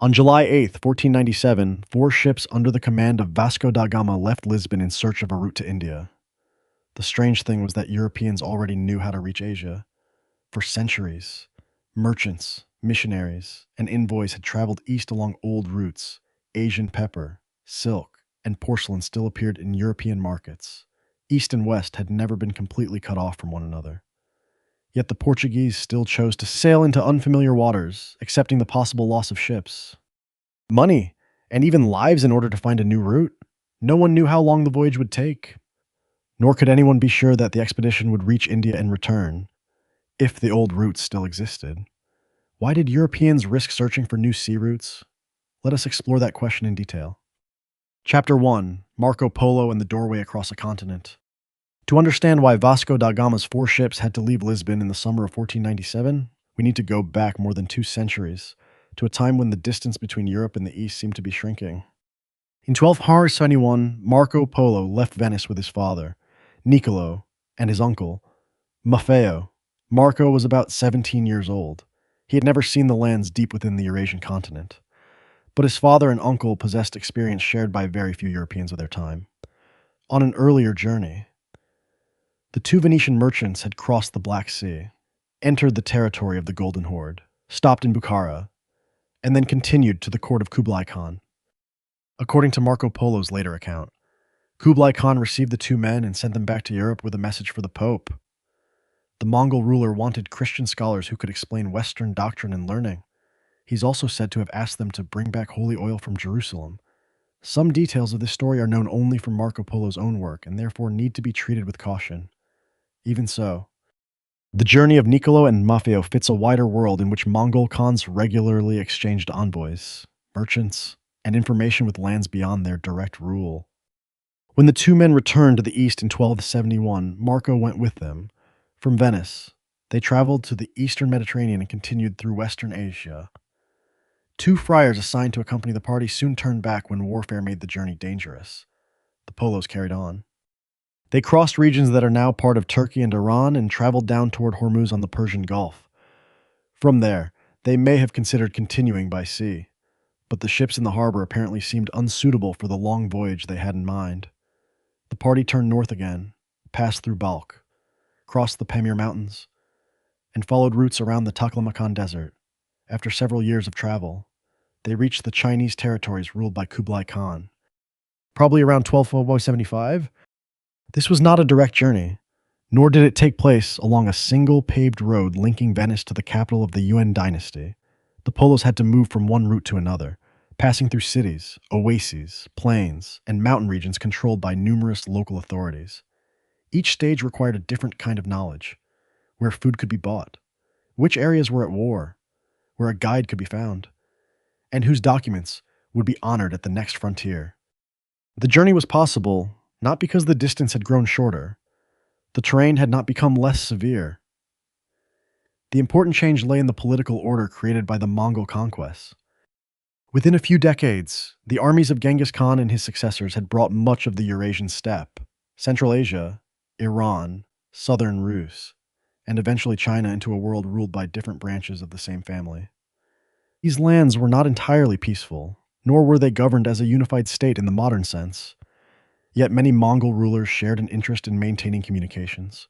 On July 8th, 1497, four ships under the command of Vasco da Gama left Lisbon in search of a route to India. The strange thing was that Europeans already knew how to reach Asia. For centuries, merchants, missionaries, and envoys had traveled east along old routes. Asian pepper, silk, and porcelain still appeared in European markets. East and west had never been completely cut off from one another. Yet the Portuguese still chose to sail into unfamiliar waters, accepting the possible loss of ships, money, and even lives in order to find a new route. No one knew how long the voyage would take, nor could anyone be sure that the expedition would reach India and return, if the old routes still existed. Why did Europeans risk searching for new sea routes? Let us explore that question in detail. Chapter 1: Marco Polo and the Doorway Across a Continent. To understand why Vasco da Gama's four ships had to leave Lisbon in the summer of 1497, we need to go back more than 2 centuries, to a time when the distance between Europe and the East seemed to be shrinking. In 1271, Marco Polo left Venice with his father, Niccolo, and his uncle, Maffeo. Marco was about 17 years old. He had never seen the lands deep within the Eurasian continent. But his father and uncle possessed experience shared by very few Europeans of their time. On an earlier journey, the two Venetian merchants had crossed the Black Sea, entered the territory of the Golden Horde, stopped in Bukhara, and then continued to the court of Kublai Khan. According to Marco Polo's later account, Kublai Khan received the two men and sent them back to Europe with a message for the Pope. The Mongol ruler wanted Christian scholars who could explain Western doctrine and learning. He's also said to have asked them to bring back holy oil from Jerusalem. Some details of this story are known only from Marco Polo's own work and therefore need to be treated with caution. Even so, the journey of Niccolo and Maffeo fits a wider world in which Mongol Khans regularly exchanged envoys, merchants, and information with lands beyond their direct rule. When the two men returned to the east in 1271, Marco went with them. From Venice, they traveled to the eastern Mediterranean and continued through western Asia. Two friars assigned to accompany the party soon turned back when warfare made the journey dangerous. The Polos carried on. They crossed regions that are now part of Turkey and Iran and traveled down toward Hormuz on the Persian Gulf. From there, they may have considered continuing by sea, but the ships in the harbor apparently seemed unsuitable for the long voyage they had in mind. The party turned north again, passed through Balkh, crossed the Pamir Mountains, and followed routes around the Taklamakan Desert. After several years of travel, they reached the Chinese territories ruled by Kublai Khan. Probably around 1275, this was not a direct journey, nor did it take place along a single paved road linking Venice to the capital of the Yuan dynasty. The Polos had to move from one route to another, passing through cities, oases, plains, and mountain regions controlled by numerous local authorities. Each stage required a different kind of knowledge: where food could be bought, which areas were at war, where a guide could be found, and whose documents would be honored at the next frontier. The journey was possible not because the distance had grown shorter. The terrain had not become less severe. The important change lay in the political order created by the Mongol conquests. Within a few decades, the armies of Genghis Khan and his successors had brought much of the Eurasian steppe, Central Asia, Iran, southern Rus, and eventually China into a world ruled by different branches of the same family. These lands were not entirely peaceful, nor were they governed as a unified state in the modern sense. Yet many Mongol rulers shared an interest in maintaining communications,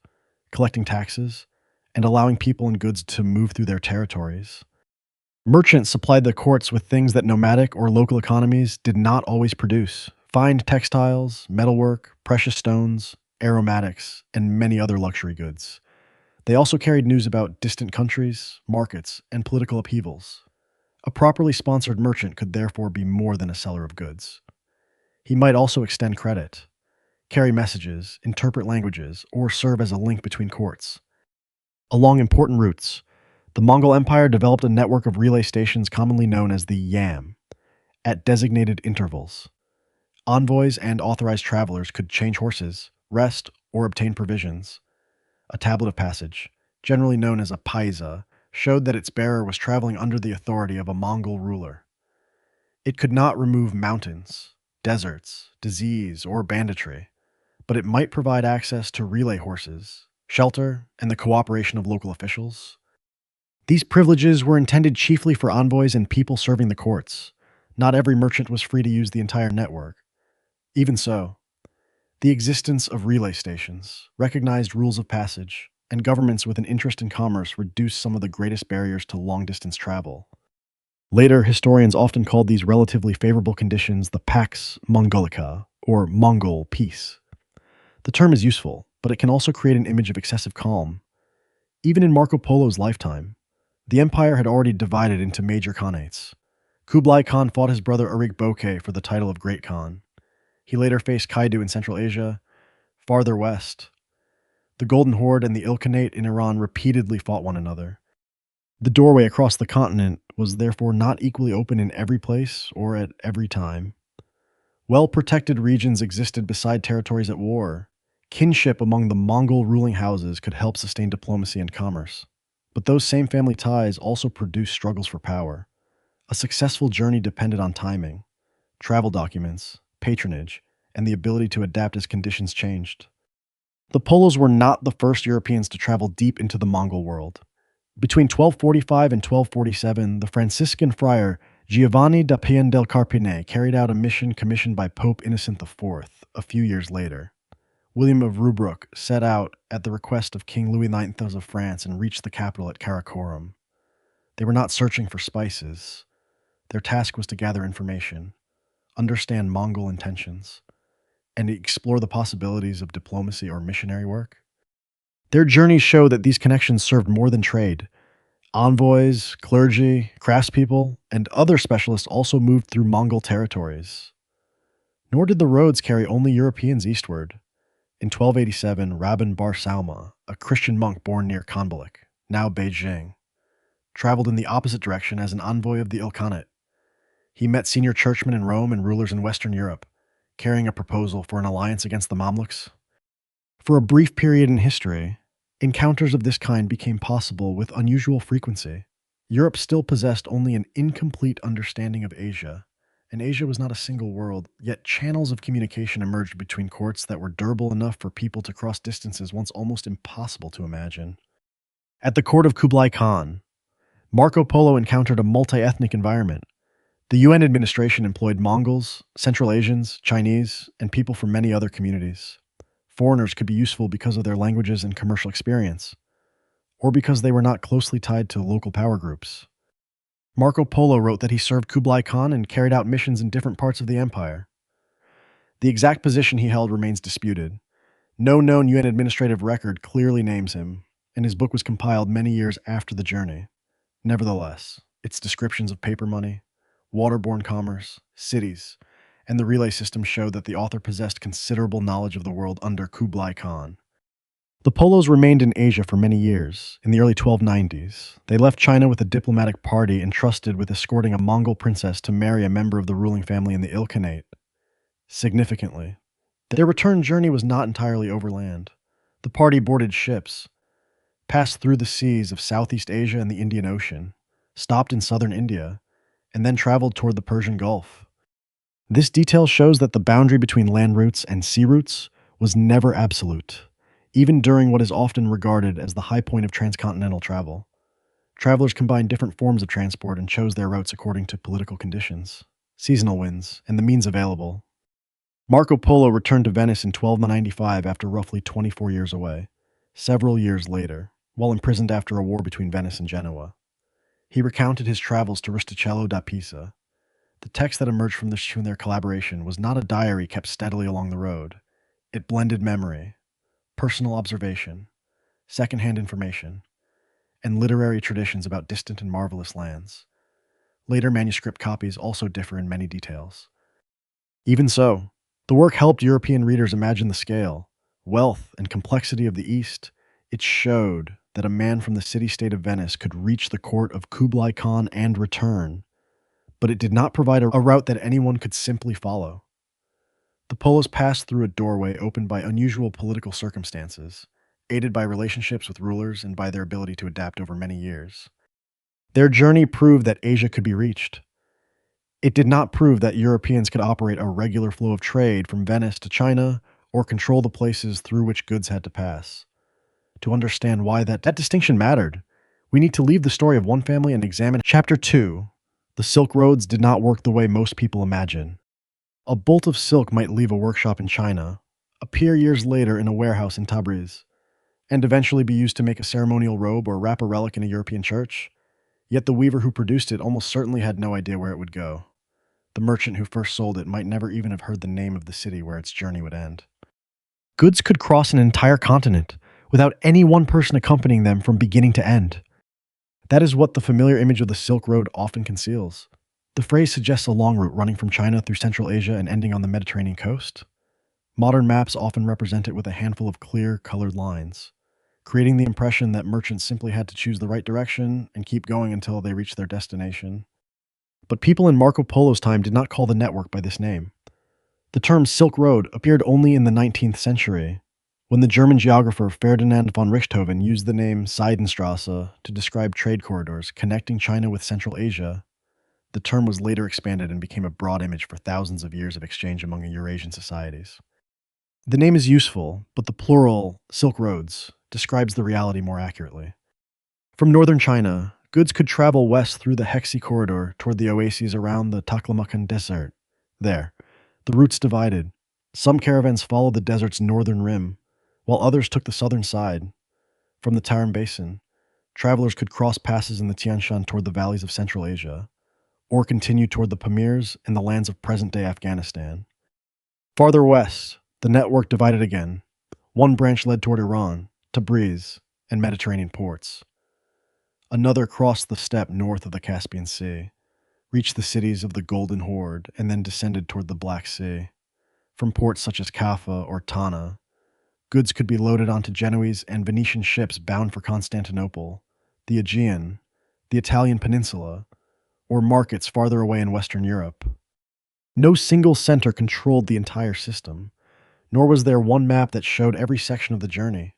collecting taxes, and allowing people and goods to move through their territories. Merchants supplied the courts with things that nomadic or local economies did not always produce: fine textiles, metalwork, precious stones, aromatics, and many other luxury goods. They also carried news about distant countries, markets, and political upheavals. A properly sponsored merchant could therefore be more than a seller of goods. He might also extend credit, carry messages, interpret languages, or serve as a link between courts. Along important routes, the Mongol Empire developed a network of relay stations commonly known as the Yam, at designated intervals. Envoys and authorized travelers could change horses, rest, or obtain provisions. A tablet of passage, generally known as a paisa, showed that its bearer was traveling under the authority of a Mongol ruler. It could not remove mountains, deserts, disease, or banditry, but it might provide access to relay horses, shelter, and the cooperation of local officials. These privileges were intended chiefly for envoys and people serving the courts. Not every merchant was free to use the entire network. Even so, the existence of relay stations, recognized rules of passage, and governments with an interest in commerce reduced some of the greatest barriers to long-distance travel. Later, historians often called these relatively favorable conditions the Pax Mongolica, or Mongol peace. The term is useful, but it can also create an image of excessive calm. Even in Marco Polo's lifetime, the empire had already divided into major khanates. Kublai Khan fought his brother Arik Bokeh for the title of Great Khan. He later faced Kaidu in Central Asia. Farther west, the Golden Horde and the Ilkhanate in Iran repeatedly fought one another. The doorway across the continent was therefore not equally open in every place or at every time. Well-protected regions existed beside territories at war. Kinship among the Mongol ruling houses could help sustain diplomacy and commerce. But those same family ties also produced struggles for power. A successful journey depended on timing, travel documents, patronage, and the ability to adapt as conditions changed. The Polos were not the first Europeans to travel deep into the Mongol world. Between 1245 and 1247, the Franciscan friar Giovanni da Pian del Carpine carried out a mission commissioned by Pope Innocent IV a few years later. William of Rubruck set out at the request of King Louis IX of France and reached the capital at Karakorum. They were not searching for spices. Their task was to gather information, understand Mongol intentions, and explore the possibilities of diplomacy or missionary work. Their journeys show that these connections served more than trade. Envoys, clergy, craftspeople, and other specialists also moved through Mongol territories. Nor did the roads carry only Europeans eastward. In 1287, Rabban Bar Sauma, a Christian monk born near Khanbalik, now Beijing, traveled in the opposite direction as an envoy of the Ilkhanate. He met senior churchmen in Rome and rulers in Western Europe, carrying a proposal for an alliance against the Mamluks. For a brief period in history, encounters of this kind became possible with unusual frequency. Europe still possessed only an incomplete understanding of Asia, and Asia was not a single world, yet channels of communication emerged between courts that were durable enough for people to cross distances once almost impossible to imagine. At the court of Kublai Khan, Marco Polo encountered a multi-ethnic environment. The UN administration employed Mongols, Central Asians, Chinese, and people from many other communities. Foreigners could be useful because of their languages and commercial experience, or because they were not closely tied to local power groups. Marco Polo wrote that he served Kublai Khan and carried out missions in different parts of the empire. The exact position he held remains disputed. No known UN administrative record clearly names him, and his book was compiled many years after the journey. Nevertheless, its descriptions of paper money, waterborne commerce, cities, and the relay system show that the author possessed considerable knowledge of the world under Kublai Khan. The Polos remained in Asia for many years. In the early 1290s, they left China with a diplomatic party entrusted with escorting a Mongol princess to marry a member of the ruling family in the Ilkhanate. Significantly, their return journey was not entirely overland. The party boarded ships, passed through the seas of Southeast Asia and the Indian Ocean, stopped in southern India, and then traveled toward the Persian Gulf. This detail shows that the boundary between land routes and sea routes was never absolute, even during what is often regarded as the high point of transcontinental travel. Travelers combined different forms of transport and chose their routes according to political conditions, seasonal winds, and the means available. Marco Polo returned to Venice in 1295 after roughly 24 years away. Several years later, while imprisoned after a war between Venice and Genoa, he recounted his travels to Risticello da Pisa. The text that emerged from their collaboration was not a diary kept steadily along the road. It blended memory, personal observation, secondhand information, and literary traditions about distant and marvelous lands. Later manuscript copies also differ in many details. Even so, the work helped European readers imagine the scale, wealth, and complexity of the East. It showed that a man from the city-state of Venice could reach the court of Kublai Khan and return, but it did not provide a route that anyone could simply follow. The Polos passed through a doorway opened by unusual political circumstances, aided by relationships with rulers and by their ability to adapt over many years. Their journey proved that Asia could be reached. It did not prove that Europeans could operate a regular flow of trade from Venice to China or control the places through which goods had to pass. To understand why that distinction mattered, We need to leave the story of one family and examine Chapter 2. The Silk Roads did not work the way most people imagine. A bolt of silk might leave a workshop in China, appear years later in a warehouse in Tabriz, and eventually be used to make a ceremonial robe or wrap a relic in a European church. Yet the weaver who produced it almost certainly had no idea where it would go. The merchant who first sold it might never even have heard the name of the city where its journey would end. Goods could cross an entire continent without any one person accompanying them from beginning to end. That is what the familiar image of the Silk Road often conceals. The phrase suggests a long route running from China through Central Asia and ending on the Mediterranean coast. Modern maps often represent it with a handful of clear, colored lines, creating the impression that merchants simply had to choose the right direction and keep going until they reached their destination. But people in Marco Polo's time did not call the network by this name. The term Silk Road appeared only in the 19th century, when the German geographer Ferdinand von Richthofen used the name Seidenstrasse to describe trade corridors connecting China with Central Asia. The term was later expanded and became a broad image for thousands of years of exchange among Eurasian societies. The name is useful, but the plural, Silk Roads, describes the reality more accurately. From northern China, goods could travel west through the Hexi corridor toward the oases around the Taklamakan Desert. There, the routes divided. Some caravans followed the desert's northern rim, while others took the southern side. From the Tarim Basin, travelers could cross passes in the Tian Shan toward the valleys of Central Asia, or continue toward the Pamirs and the lands of present-day Afghanistan. Farther west, the network divided again. One branch led toward Iran, Tabriz, and Mediterranean ports. Another crossed the steppe north of the Caspian Sea, reached the cities of the Golden Horde, and then descended toward the Black Sea. From ports such as Kaffa or Tana, goods could be loaded onto Genoese and Venetian ships bound for Constantinople, the Aegean, the Italian peninsula, or markets farther away in Western Europe. No single center controlled the entire system, nor was there one map that showed every section of the journey.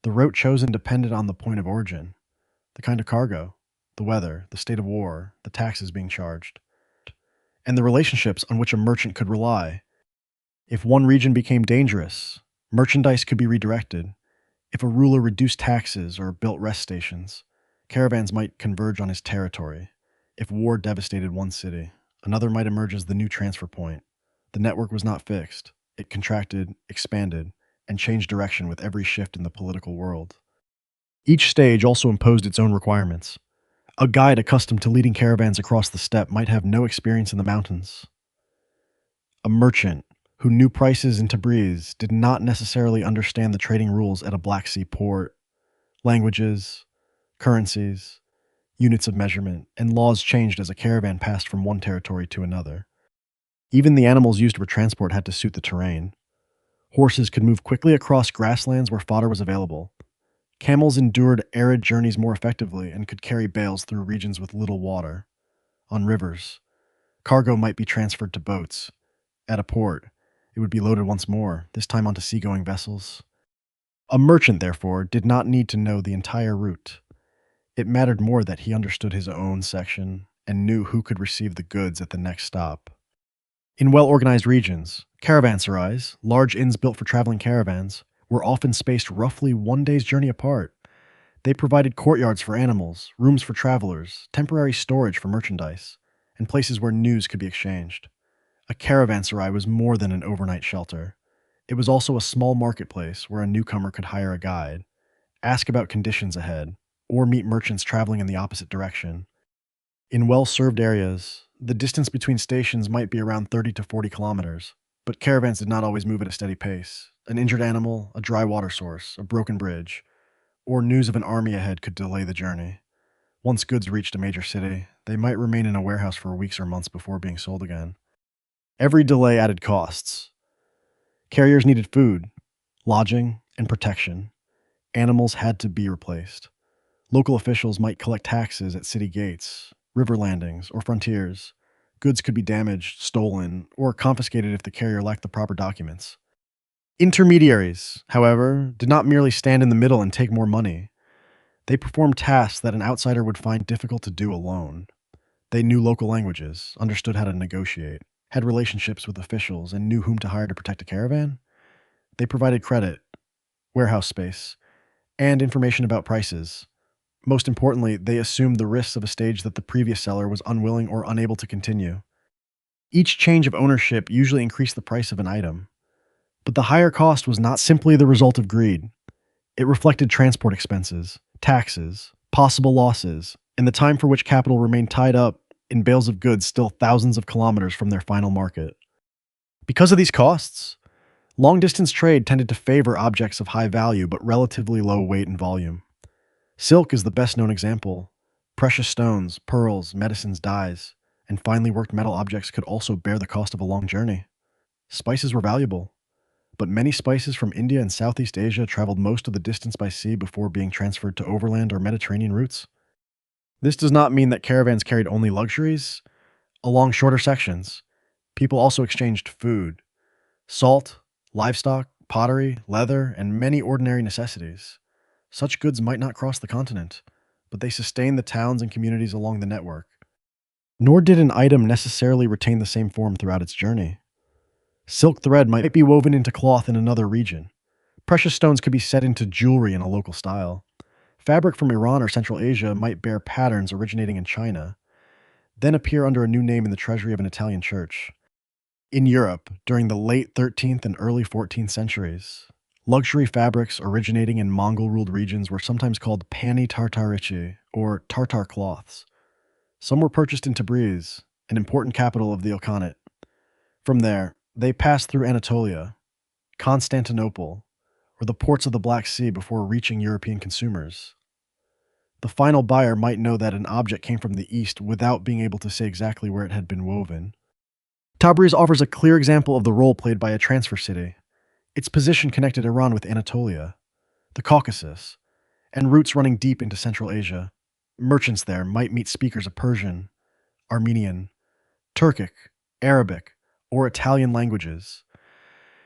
The route chosen depended on the point of origin, the kind of cargo, the weather, the state of war, the taxes being charged, and the relationships on which a merchant could rely. If one region became dangerous, merchandise could be redirected. If a ruler reduced taxes or built rest stations, caravans might converge on his territory. If war devastated one city, another might emerge as the new transfer point. The network was not fixed. It contracted, expanded, and changed direction with every shift in the political world. Each stage also imposed its own requirements. A guide accustomed to leading caravans across the steppe might have no experience in the mountains. A merchant who knew prices in Tabriz did not necessarily understand the trading rules at a Black Sea port. Languages, currencies, units of measurement, and laws changed as a caravan passed from one territory to another. Even the animals used for transport had to suit the terrain. Horses could move quickly across grasslands where fodder was available. Camels endured arid journeys more effectively and could carry bales through regions with little water. On rivers, cargo might be transferred to boats. At a port, it would be loaded once more, this time onto seagoing vessels. A merchant, therefore, did not need to know the entire route. It mattered more that he understood his own section and knew who could receive the goods at the next stop. In well-organized regions, caravanserais, large inns built for traveling caravans, were often spaced roughly one day's journey apart. They provided courtyards for animals, rooms for travelers, temporary storage for merchandise, and places where news could be exchanged. A caravanserai was more than an overnight shelter. It was also a small marketplace where a newcomer could hire a guide, ask about conditions ahead, or meet merchants traveling in the opposite direction. In well-served areas, the distance between stations might be around 30 to 40 kilometers, but caravans did not always move at a steady pace. An injured animal, a dry water source, a broken bridge, or news of an army ahead could delay the journey. Once goods reached a major city, they might remain in a warehouse for weeks or months before being sold again. Every delay added costs. Carriers needed food, lodging, and protection. Animals had to be replaced. Local officials might collect taxes at city gates, river landings, or frontiers. Goods could be damaged, stolen, or confiscated if the carrier lacked the proper documents. Intermediaries, however, did not merely stand in the middle and take more money. They performed tasks that an outsider would find difficult to do alone. They knew local languages, understood how to negotiate, had relationships with officials, and knew whom to hire to protect a caravan. They provided credit, warehouse space, and information about prices. Most importantly, they assumed the risks of a stage that the previous seller was unwilling or unable to continue. Each change of ownership usually increased the price of an item. But the higher cost was not simply the result of greed. It reflected transport expenses, taxes, possible losses, and the time for which capital remained tied up in bales of goods still thousands of kilometers from their final market. Because of these costs, long-distance trade tended to favor objects of high value but relatively low weight and volume. Silk is the best-known example. Precious stones, pearls, medicines, dyes, and finely worked metal objects could also bear the cost of a long journey. Spices were valuable, but many spices from India and Southeast Asia traveled most of the distance by sea before being transferred to overland or Mediterranean routes. This does not mean that caravans carried only luxuries. Along shorter sections, people also exchanged food, salt, livestock, pottery, leather, and many ordinary necessities. Such goods might not cross the continent, but they sustained the towns and communities along the network. Nor did an item necessarily retain the same form throughout its journey. Silk thread might be woven into cloth in another region. Precious stones could be set into jewelry in a local style. Fabric from Iran or Central Asia might bear patterns originating in China, then appear under a new name in the treasury of an Italian church. In Europe, during the late 13th and early 14th centuries, luxury fabrics originating in Mongol-ruled regions were sometimes called pani tartarichi, or Tartar cloths. Some were purchased in Tabriz, an important capital of the Ilkhanate. From there, they passed through Anatolia, Constantinople, or the ports of the Black Sea before reaching European consumers. The final buyer might know that an object came from the east without being able to say exactly where it had been woven. Tabriz offers a clear example of the role played by a transfer city. Its position connected Iran with Anatolia, the Caucasus, and routes running deep into Central Asia. Merchants there might meet speakers of Persian, Armenian, Turkic, Arabic, or Italian languages.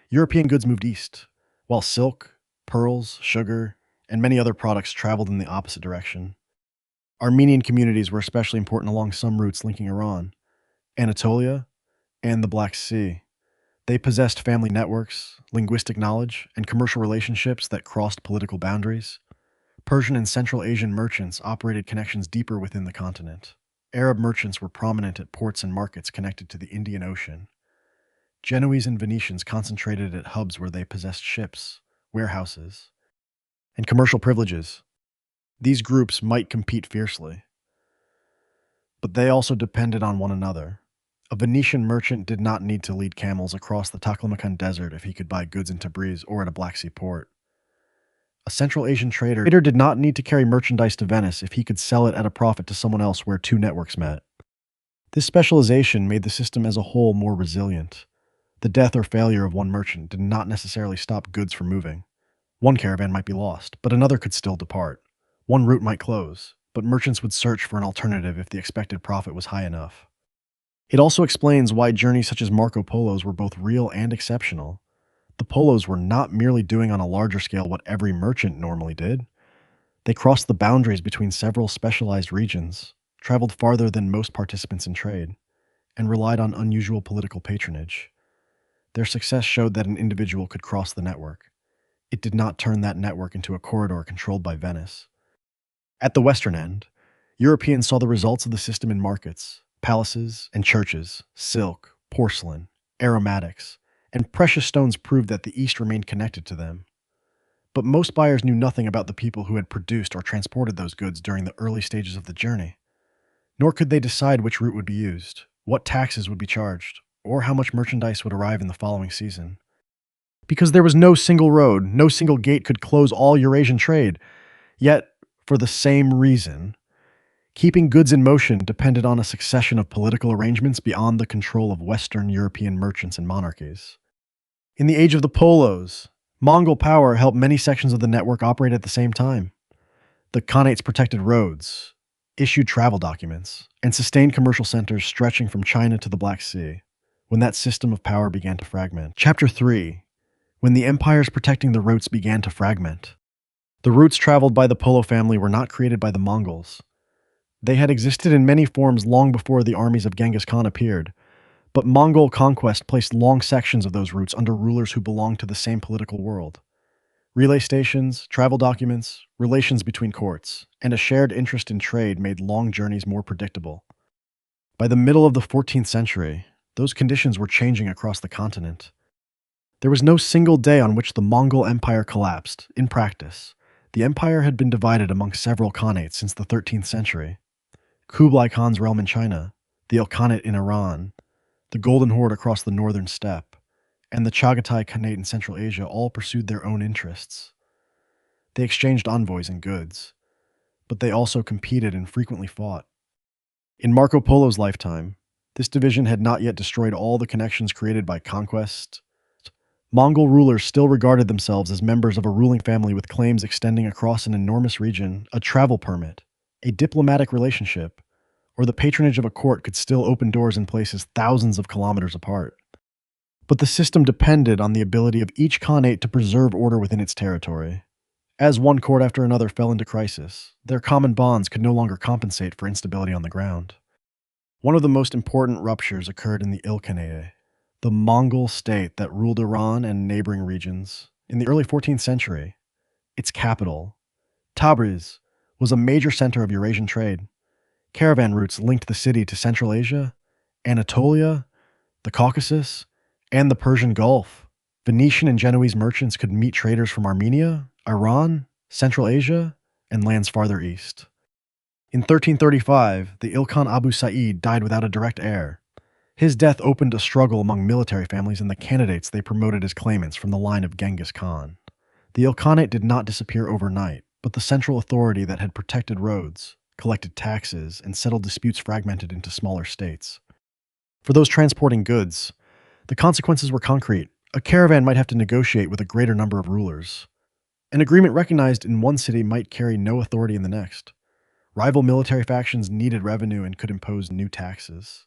European goods moved east, while silk, pearls, sugar, and many other products traveled in the opposite direction. Armenian communities were especially important along some routes linking Iran, Anatolia, and the Black Sea. They possessed family networks, linguistic knowledge, and commercial relationships that crossed political boundaries. Persian and Central Asian merchants operated connections deeper within the continent. Arab merchants were prominent at ports and markets connected to the Indian Ocean. Genoese and Venetians concentrated at hubs where they possessed ships, warehouses, and commercial privileges. These groups might compete fiercely, but they also depended on one another. A Venetian merchant did not need to lead camels across the Taklamakan Desert if he could buy goods in Tabriz or at a Black Sea port. A Central Asian trader did not need to carry merchandise to Venice if he could sell it at a profit to someone else where two networks met. This specialization made the system as a whole more resilient. The death or failure of one merchant did not necessarily stop goods from moving. One caravan might be lost, but another could still depart. One route might close, but merchants would search for an alternative if the expected profit was high enough. It also explains why journeys such as Marco Polo's were both real and exceptional. The Polos were not merely doing on a larger scale what every merchant normally did. They crossed the boundaries between several specialized regions, traveled farther than most participants in trade, and relied on unusual political patronage. Their success showed that an individual could cross the network. It did not turn that network into a corridor controlled by Venice. At the western end, Europeans saw the results of the system in markets, palaces, and churches. Silk, porcelain, aromatics, and precious stones proved that the East remained connected to them. But most buyers knew nothing about the people who had produced or transported those goods during the early stages of the journey. Nor could they decide which route would be used, what taxes would be charged, or how much merchandise would arrive in the following season. Because there was no single road, no single gate could close all Eurasian trade. Yet, for the same reason, keeping goods in motion depended on a succession of political arrangements beyond the control of Western European merchants and monarchies. In the age of the Polos, Mongol power helped many sections of the network operate at the same time. The Khanates protected roads, issued travel documents, and sustained commercial centers stretching from China to the Black Sea, when that system of power began to fragment. Chapter 3. When the empires protecting the routes began to fragment. The routes traveled by the Polo family were not created by the Mongols. They had existed in many forms long before the armies of Genghis Khan appeared, but Mongol conquest placed long sections of those routes under rulers who belonged to the same political world. Relay stations, travel documents, relations between courts, and a shared interest in trade made long journeys more predictable. By the middle of the 14th century, those conditions were changing across the continent. There was no single day on which the Mongol Empire collapsed. In practice, the empire had been divided among several khanates since the 13th century. Kublai Khan's realm in China, the Ilkhanate in Iran, the Golden Horde across the northern steppe, and the Chagatai Khanate in Central Asia all pursued their own interests. They exchanged envoys and goods, but they also competed and frequently fought. In Marco Polo's lifetime, this division had not yet destroyed all the connections created by conquest. Mongol rulers still regarded themselves as members of a ruling family with claims extending across an enormous region. A travel permit, a diplomatic relationship, or the patronage of a court could still open doors in places thousands of kilometers apart. But the system depended on the ability of each khanate to preserve order within its territory. As one court after another fell into crisis, their common bonds could no longer compensate for instability on the ground. One of the most important ruptures occurred in the Ilkhanate, the Mongol state that ruled Iran and neighboring regions. In the early 14th century, its capital, Tabriz, was a major center of Eurasian trade. Caravan routes linked the city to Central Asia, Anatolia, the Caucasus, and the Persian Gulf. Venetian and Genoese merchants could meet traders from Armenia, Iran, Central Asia, and lands farther east. In 1335, the Ilkhan Abu Sa'id died without a direct heir. His death opened a struggle among military families and the candidates they promoted as claimants from the line of Genghis Khan. The Ilkhanate did not disappear overnight, but the central authority that had protected roads, collected taxes, and settled disputes fragmented into smaller states. For those transporting goods, the consequences were concrete. A caravan might have to negotiate with a greater number of rulers. An agreement recognized in one city might carry no authority in the next. Rival military factions needed revenue and could impose new taxes.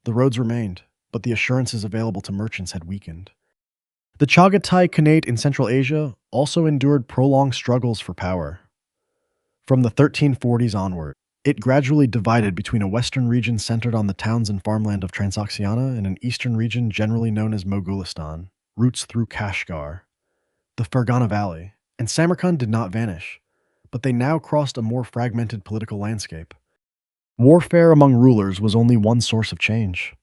The roads remained, but the assurances available to merchants had weakened. The Chagatai Khanate in Central Asia also endured prolonged struggles for power. From the 1340s onward, it gradually divided between a western region centered on the towns and farmland of Transoxiana and an eastern region generally known as Mogulistan, routes through Kashgar, the Fergana Valley, and Samarkand did not vanish, but they now crossed a more fragmented political landscape. Warfare among rulers was only one source of change.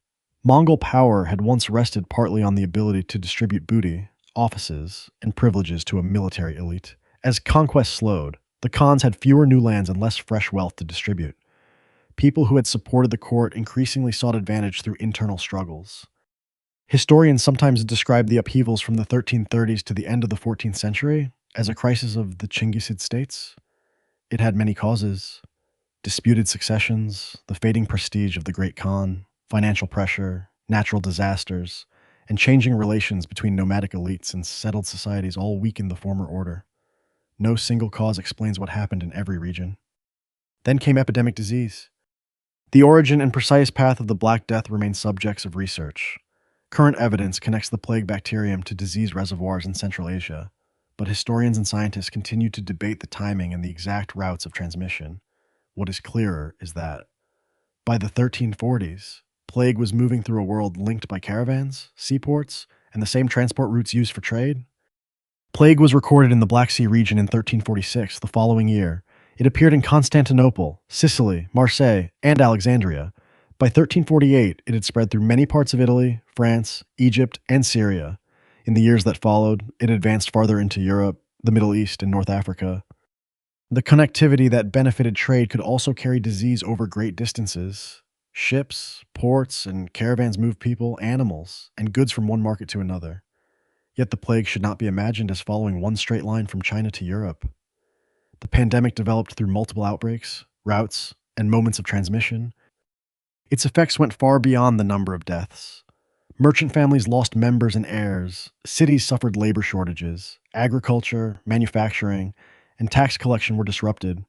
Mongol power had once rested partly on the ability to distribute booty, offices, and privileges to a military elite. As conquest slowed, the Khans had fewer new lands and less fresh wealth to distribute. People who had supported the court increasingly sought advantage through internal struggles. Historians sometimes describe the upheavals from the 1330s to the end of the 14th century as a crisis of the Chinggisid states. It had many causes: disputed successions, the fading prestige of the Great Khan, financial pressure, natural disasters, and changing relations between nomadic elites and settled societies all weakened the former order. No single cause explains what happened in every region. Then came epidemic disease. The origin and precise path of the Black Death remain subjects of research. Current evidence connects the plague bacterium to disease reservoirs in Central Asia, but historians and scientists continue to debate the timing and the exact routes of transmission. What is clearer is that, by the 1340s, plague was moving through a world linked by caravans, seaports, and the same transport routes used for trade. Plague was recorded in the Black Sea region in 1346, the following year. It appeared in Constantinople, Sicily, Marseille, and Alexandria. By 1348, it had spread through many parts of Italy, France, Egypt, and Syria. In the years that followed, it advanced farther into Europe, the Middle East, and North Africa. The connectivity that benefited trade could also carry disease over great distances. Ships, ports, and caravans moved people, animals, and goods from one market to another. Yet the plague should not be imagined as following one straight line from China to Europe. The pandemic developed through multiple outbreaks, routes, and moments of transmission. Its effects went far beyond the number of deaths. Merchant families lost members and heirs, cities suffered labor shortages, agriculture, manufacturing, and tax collection were disrupted.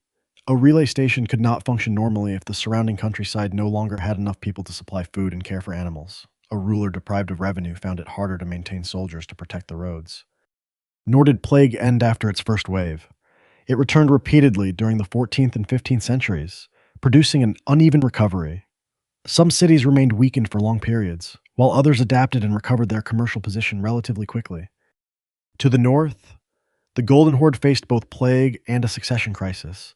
A relay station could not function normally if the surrounding countryside no longer had enough people to supply food and care for animals. A ruler deprived of revenue found it harder to maintain soldiers to protect the roads. Nor did plague end after its first wave. It returned repeatedly during the 14th and 15th centuries, producing an uneven recovery. Some cities remained weakened for long periods, while others adapted and recovered their commercial position relatively quickly. To the north, The Golden Horde faced both plague and a succession crisis.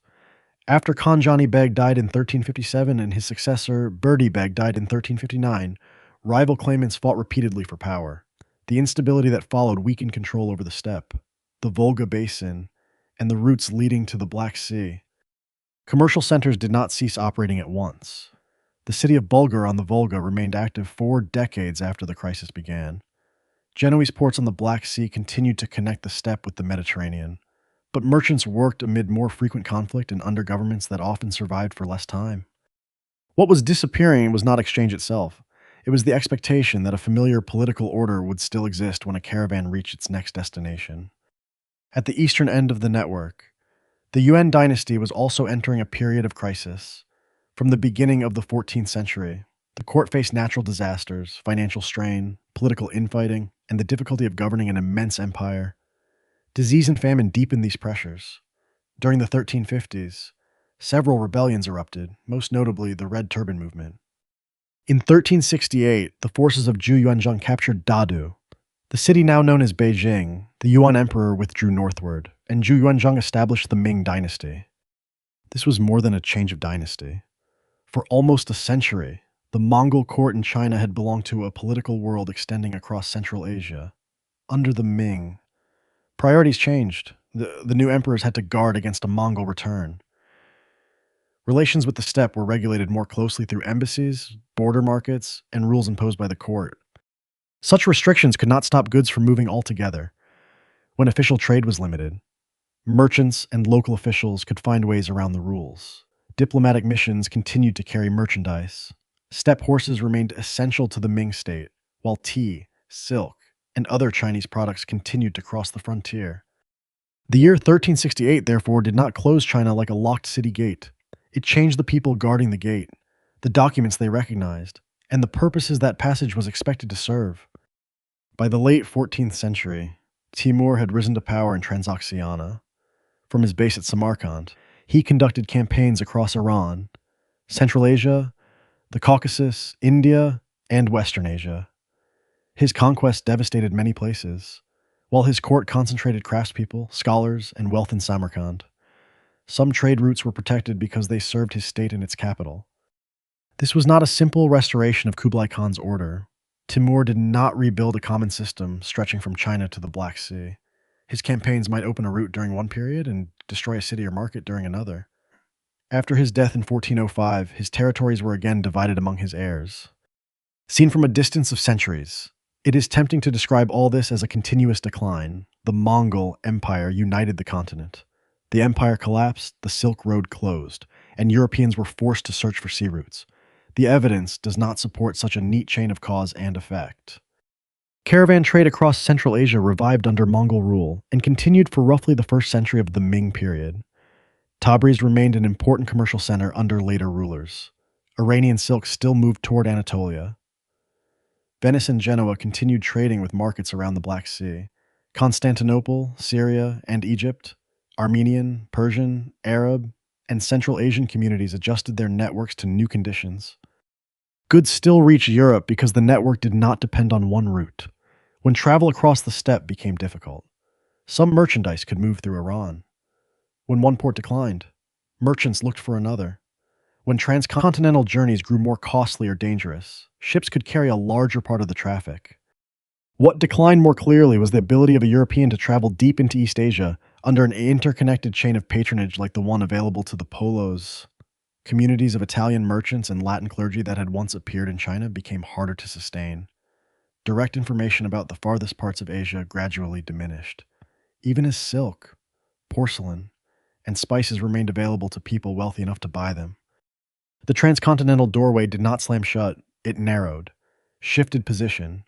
After Khan Jani Beg died in 1357 and his successor Berdi Beg died in 1359, rival claimants fought repeatedly for power. The instability that followed weakened control over the steppe, the Volga basin, and the routes leading to the Black Sea. Commercial centers did not cease operating at once. The city of Bulgar on the Volga remained active 4 decades after the crisis began. Genoese ports on the Black Sea continued to connect the steppe with the Mediterranean, but merchants worked amid more frequent conflict and under governments that often survived for less time. What was disappearing was not exchange itself. It was the expectation that a familiar political order would still exist when a caravan reached its next destination. At the eastern end of the network, the Yuan dynasty was also entering a period of crisis. From the beginning of the 14th century, the court faced natural disasters, financial strain, political infighting, and the difficulty of governing an immense empire. Disease and famine deepened these pressures. During the 1350s, several rebellions erupted, most notably the Red Turban Movement. In 1368, the forces of Zhu Yuanzhang captured Dadu. The city now known as Beijing, the Yuan emperor withdrew northward, and Zhu Yuanzhang established the Ming dynasty. This was more than a change of dynasty. For almost a century, the Mongol court in China had belonged to a political world extending across Central Asia. Under the Ming, priorities changed. The new emperors had to guard against a Mongol return. Relations with the steppe were regulated more closely through embassies, border markets, and rules imposed by the court. Such restrictions could not stop goods from moving altogether. When official trade was limited, merchants and local officials could find ways around the rules. Diplomatic missions continued to carry merchandise. Steppe horses remained essential to the Ming state, while tea, silk, and other Chinese products continued to cross the frontier. The year 1368, therefore, did not close China like a locked city gate. It changed the people guarding the gate, the documents they recognized, and the purposes that passage was expected to serve. By the late 14th century, Timur had risen to power in Transoxiana. From his base at Samarkand, he conducted campaigns across Iran, Central Asia, the Caucasus, India, and Western Asia. His conquests devastated many places, while his court concentrated craftspeople, scholars, and wealth in Samarkand. Some trade routes were protected because they served his state and its capital. This was not a simple restoration of Kublai Khan's order. Timur did not rebuild a common system stretching from China to the Black Sea. His campaigns might open a route during one period and destroy a city or market during another. After his death in 1405, his territories were again divided among his heirs. Seen from a distance of centuries, it is tempting to describe all this as a continuous decline. The Mongol Empire united the continent. The empire collapsed, the Silk Road closed, and Europeans were forced to search for sea routes. The evidence does not support such a neat chain of cause and effect. Caravan trade across Central Asia revived under Mongol rule and continued for roughly the first century of the Ming period. Tabriz remained an important commercial center under later rulers. Iranian silk still moved toward Anatolia. Venice and Genoa continued trading with markets around the Black Sea. Constantinople, Syria, and Egypt, Armenian, Persian, Arab, and Central Asian communities adjusted their networks to new conditions. Goods still reached Europe because the network did not depend on one route. When travel across the steppe became difficult, some merchandise could move through Iran. When one port declined, merchants looked for another. When transcontinental journeys grew more costly or dangerous, ships could carry a larger part of the traffic. What declined more clearly was the ability of a European to travel deep into East Asia under an interconnected chain of patronage like the one available to the Polos. Communities of Italian merchants and Latin clergy that had once appeared in China became harder to sustain. Direct information about the farthest parts of Asia gradually diminished, even as silk, porcelain, and spices remained available to people wealthy enough to buy them. The transcontinental doorway did not slam shut, it narrowed, shifted position,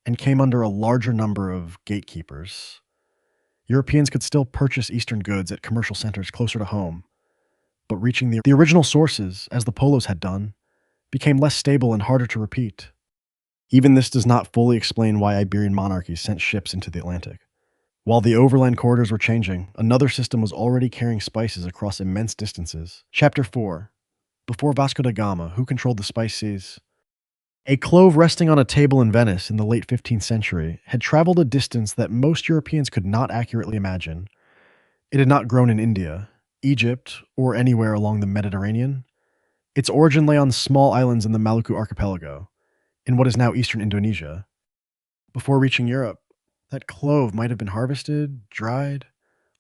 and came under a larger number of gatekeepers. Europeans could still purchase Eastern goods at commercial centers closer to home, but reaching the original sources, as the Polos had done, became less stable and harder to repeat. Even this does not fully explain why Iberian monarchies sent ships into the Atlantic. While the overland corridors were changing, another system was already carrying spices across immense distances. Chapter 4. Before Vasco da Gama, who controlled the spice seas? A clove resting on a table in Venice in the late 15th century had traveled a distance that most Europeans could not accurately imagine. It had not grown in India, Egypt, or anywhere along the Mediterranean. Its origin lay on small islands in the Maluku archipelago, in what is now eastern Indonesia. Before reaching Europe, that clove might have been harvested, dried,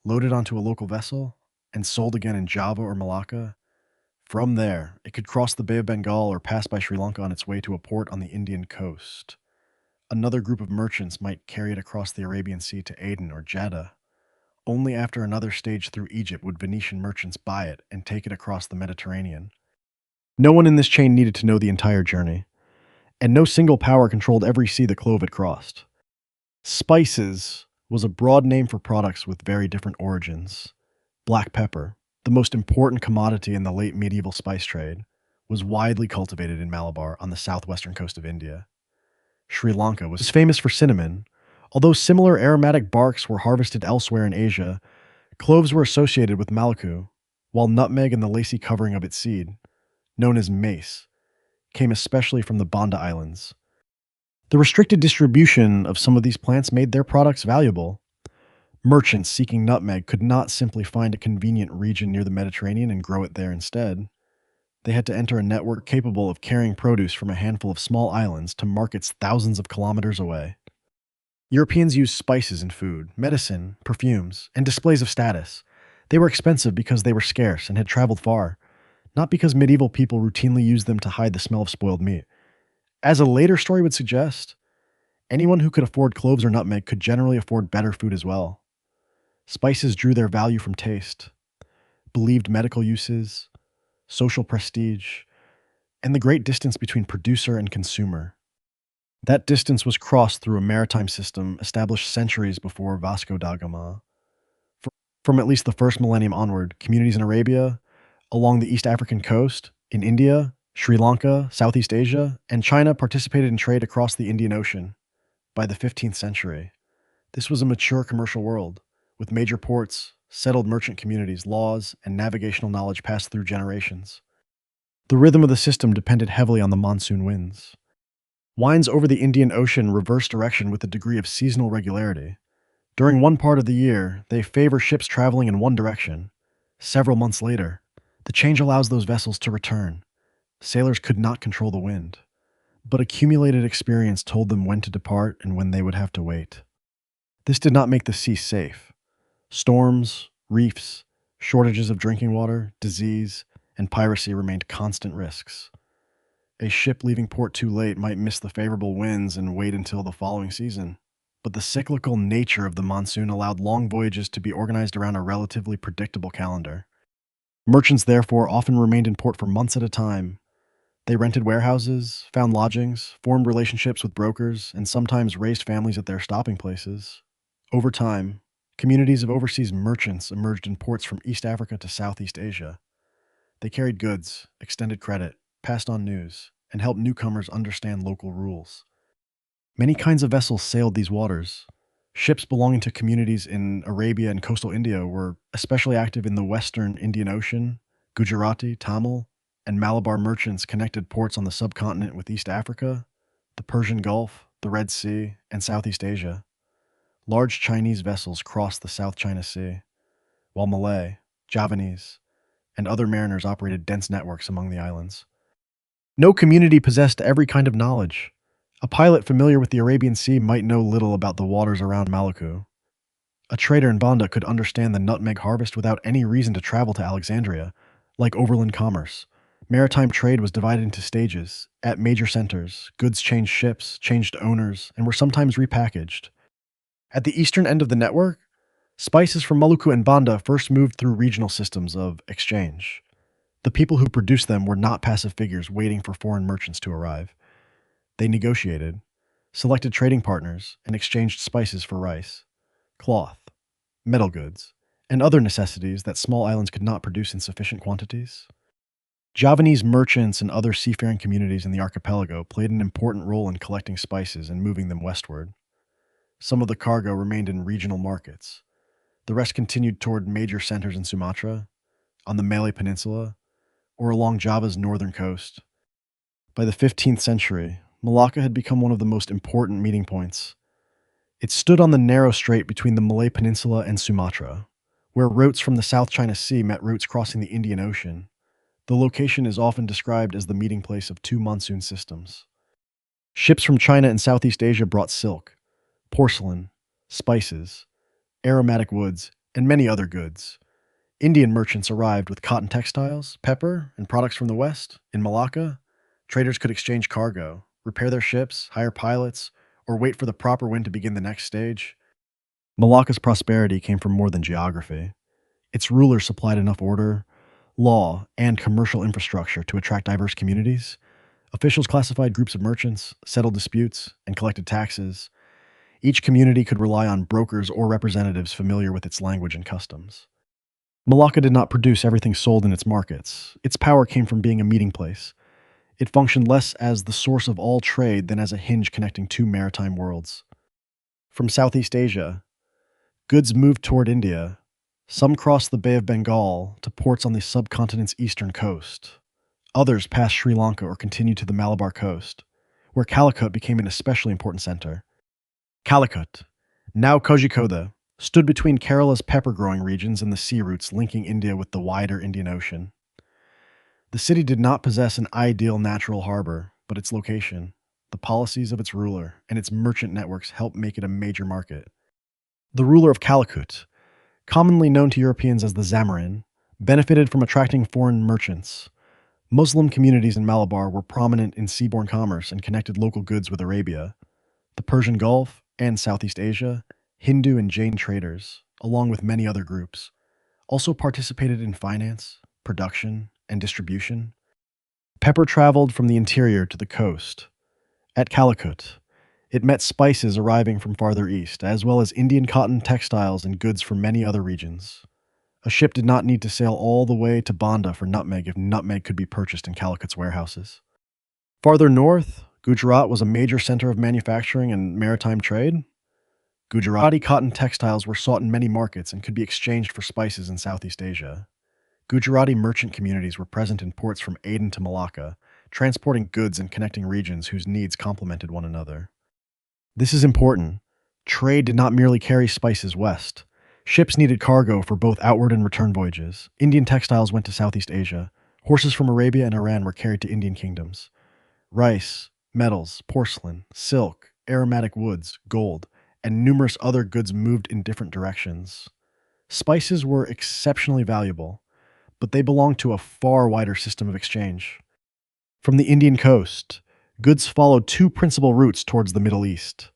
loaded onto a local vessel, and sold again in Java or Malacca. From there, it could cross the Bay of Bengal or pass by Sri Lanka on its way to a port on the Indian coast. Another group of merchants might carry it across the Arabian Sea to Aden or Jeddah. Only after another stage through Egypt would Venetian merchants buy it and take it across the Mediterranean. No one in this chain needed to know the entire journey, and no single power controlled every sea the clove had crossed. Spices was a broad name for products with very different origins. Black pepper, the most important commodity in the late medieval spice trade, was widely cultivated in Malabar on the southwestern coast of India. Sri Lanka was famous for cinnamon. Although similar aromatic barks were harvested elsewhere in Asia, cloves were associated with Maluku, while nutmeg and the lacy covering of its seed, known as mace, came especially from the Banda Islands. The restricted distribution of some of these plants made their products valuable. Merchants seeking nutmeg could not simply find a convenient region near the Mediterranean and grow it there instead. They had to enter a network capable of carrying produce from a handful of small islands to markets thousands of kilometers away. Europeans used spices in food, medicine, perfumes, and displays of status. They were expensive because they were scarce and had traveled far, not because medieval people routinely used them to hide the smell of spoiled meat. As a later story would suggest, anyone who could afford cloves or nutmeg could generally afford better food as well. Spices drew their value from taste, believed medical uses, social prestige, and the great distance between producer and consumer. That distance was crossed through a maritime system established centuries before Vasco da Gama. From at least the first millennium onward, communities in Arabia, along the East African coast, in India, Sri Lanka, Southeast Asia, and China participated in trade across the Indian Ocean. By the 15th century, this was a mature commercial world, with major ports, settled merchant communities, laws, and navigational knowledge passed through generations. The rhythm of the system depended heavily on the monsoon winds. Winds over the Indian Ocean reverse direction with a degree of seasonal regularity. During one part of the year, they favor ships traveling in one direction. Several months later, the change allows those vessels to return. Sailors could not control the wind, but accumulated experience told them when to depart and when they would have to wait. This did not make the sea safe. Storms, reefs, shortages of drinking water, disease, and piracy remained constant risks. A ship leaving port too late might miss the favorable winds and wait until the following season. But the cyclical nature of the monsoon allowed long voyages to be organized around a relatively predictable calendar. Merchants, therefore, often remained in port for months at a time. They rented warehouses, found lodgings, formed relationships with brokers, and sometimes raised families at their stopping places. Over time, communities of overseas merchants emerged in ports from East Africa to Southeast Asia. They carried goods, extended credit, passed on news, and helped newcomers understand local rules. Many kinds of vessels sailed these waters. Ships belonging to communities in Arabia and coastal India were especially active in the western Indian Ocean. Gujarati, Tamil, and Malabar merchants connected ports on the subcontinent with East Africa, the Persian Gulf, the Red Sea, and Southeast Asia. Large Chinese vessels crossed the South China Sea, while Malay, Javanese, and other mariners operated dense networks among the islands. No community possessed every kind of knowledge. A pilot familiar with the Arabian Sea might know little about the waters around Maluku. A trader in Banda could understand the nutmeg harvest without any reason to travel to Alexandria. Like overland commerce, maritime trade was divided into stages. At major centers, goods changed ships, changed owners, and were sometimes repackaged. At the eastern end of the network, spices from Maluku and Banda first moved through regional systems of exchange. The people who produced them were not passive figures waiting for foreign merchants to arrive. They negotiated, selected trading partners, and exchanged spices for rice, cloth, metal goods, and other necessities that small islands could not produce in sufficient quantities. Javanese merchants and other seafaring communities in the archipelago played an important role in collecting spices and moving them westward. Some of the cargo remained in regional markets. The rest continued toward major centers in Sumatra, on the Malay Peninsula, or along Java's northern coast. By the 15th century, Malacca had become one of the most important meeting points. It stood on the narrow strait between the Malay Peninsula and Sumatra, where routes from the South China Sea met routes crossing the Indian Ocean. The location is often described as the meeting place of two monsoon systems. Ships from China and Southeast Asia brought silk, porcelain, spices, aromatic woods, and many other goods. Indian merchants arrived with cotton textiles, pepper, and products from the West. In Malacca, traders could exchange cargo, repair their ships, hire pilots, or wait for the proper wind to begin the next stage. Malacca's prosperity came from more than geography. Its rulers supplied enough order, law, and commercial infrastructure to attract diverse communities. Officials classified groups of merchants, settled disputes, and collected taxes. Each community could rely on brokers or representatives familiar with its language and customs. Malacca did not produce everything sold in its markets. Its power came from being a meeting place. It functioned less as the source of all trade than as a hinge connecting two maritime worlds. From Southeast Asia, goods moved toward India. Some crossed the Bay of Bengal to ports on the subcontinent's eastern coast. Others passed Sri Lanka or continued to the Malabar coast, where Calicut became an especially important center. Calicut, now Kozhikode, stood between Kerala's pepper-growing regions and the sea routes linking India with the wider Indian Ocean. The city did not possess an ideal natural harbor, but its location, the policies of its ruler, and its merchant networks helped make it a major market. The ruler of Calicut, commonly known to Europeans as the Zamorin, benefited from attracting foreign merchants. Muslim communities in Malabar were prominent in seaborne commerce and connected local goods with Arabia, the Persian Gulf, and Southeast Asia. Hindu and Jain traders, along with many other groups, also participated in finance, production, and distribution. Pepper traveled from the interior to the coast. At Calicut, it met spices arriving from farther east, as well as Indian cotton textiles and goods from many other regions. A ship did not need to sail all the way to Banda for nutmeg if nutmeg could be purchased in Calicut's warehouses. Farther north, Gujarat was a major center of manufacturing and maritime trade. Gujarati cotton textiles were sought in many markets and could be exchanged for spices in Southeast Asia. Gujarati merchant communities were present in ports from Aden to Malacca, transporting goods and connecting regions whose needs complemented one another. This is important. Trade did not merely carry spices west. Ships needed cargo for both outward and return voyages. Indian textiles went to Southeast Asia. Horses from Arabia and Iran were carried to Indian kingdoms. Rice, metals, porcelain, silk, aromatic woods, gold, and numerous other goods moved in different directions. Spices were exceptionally valuable, but they belonged to a far wider system of exchange. From the Indian coast, goods followed two principal routes towards the Middle East.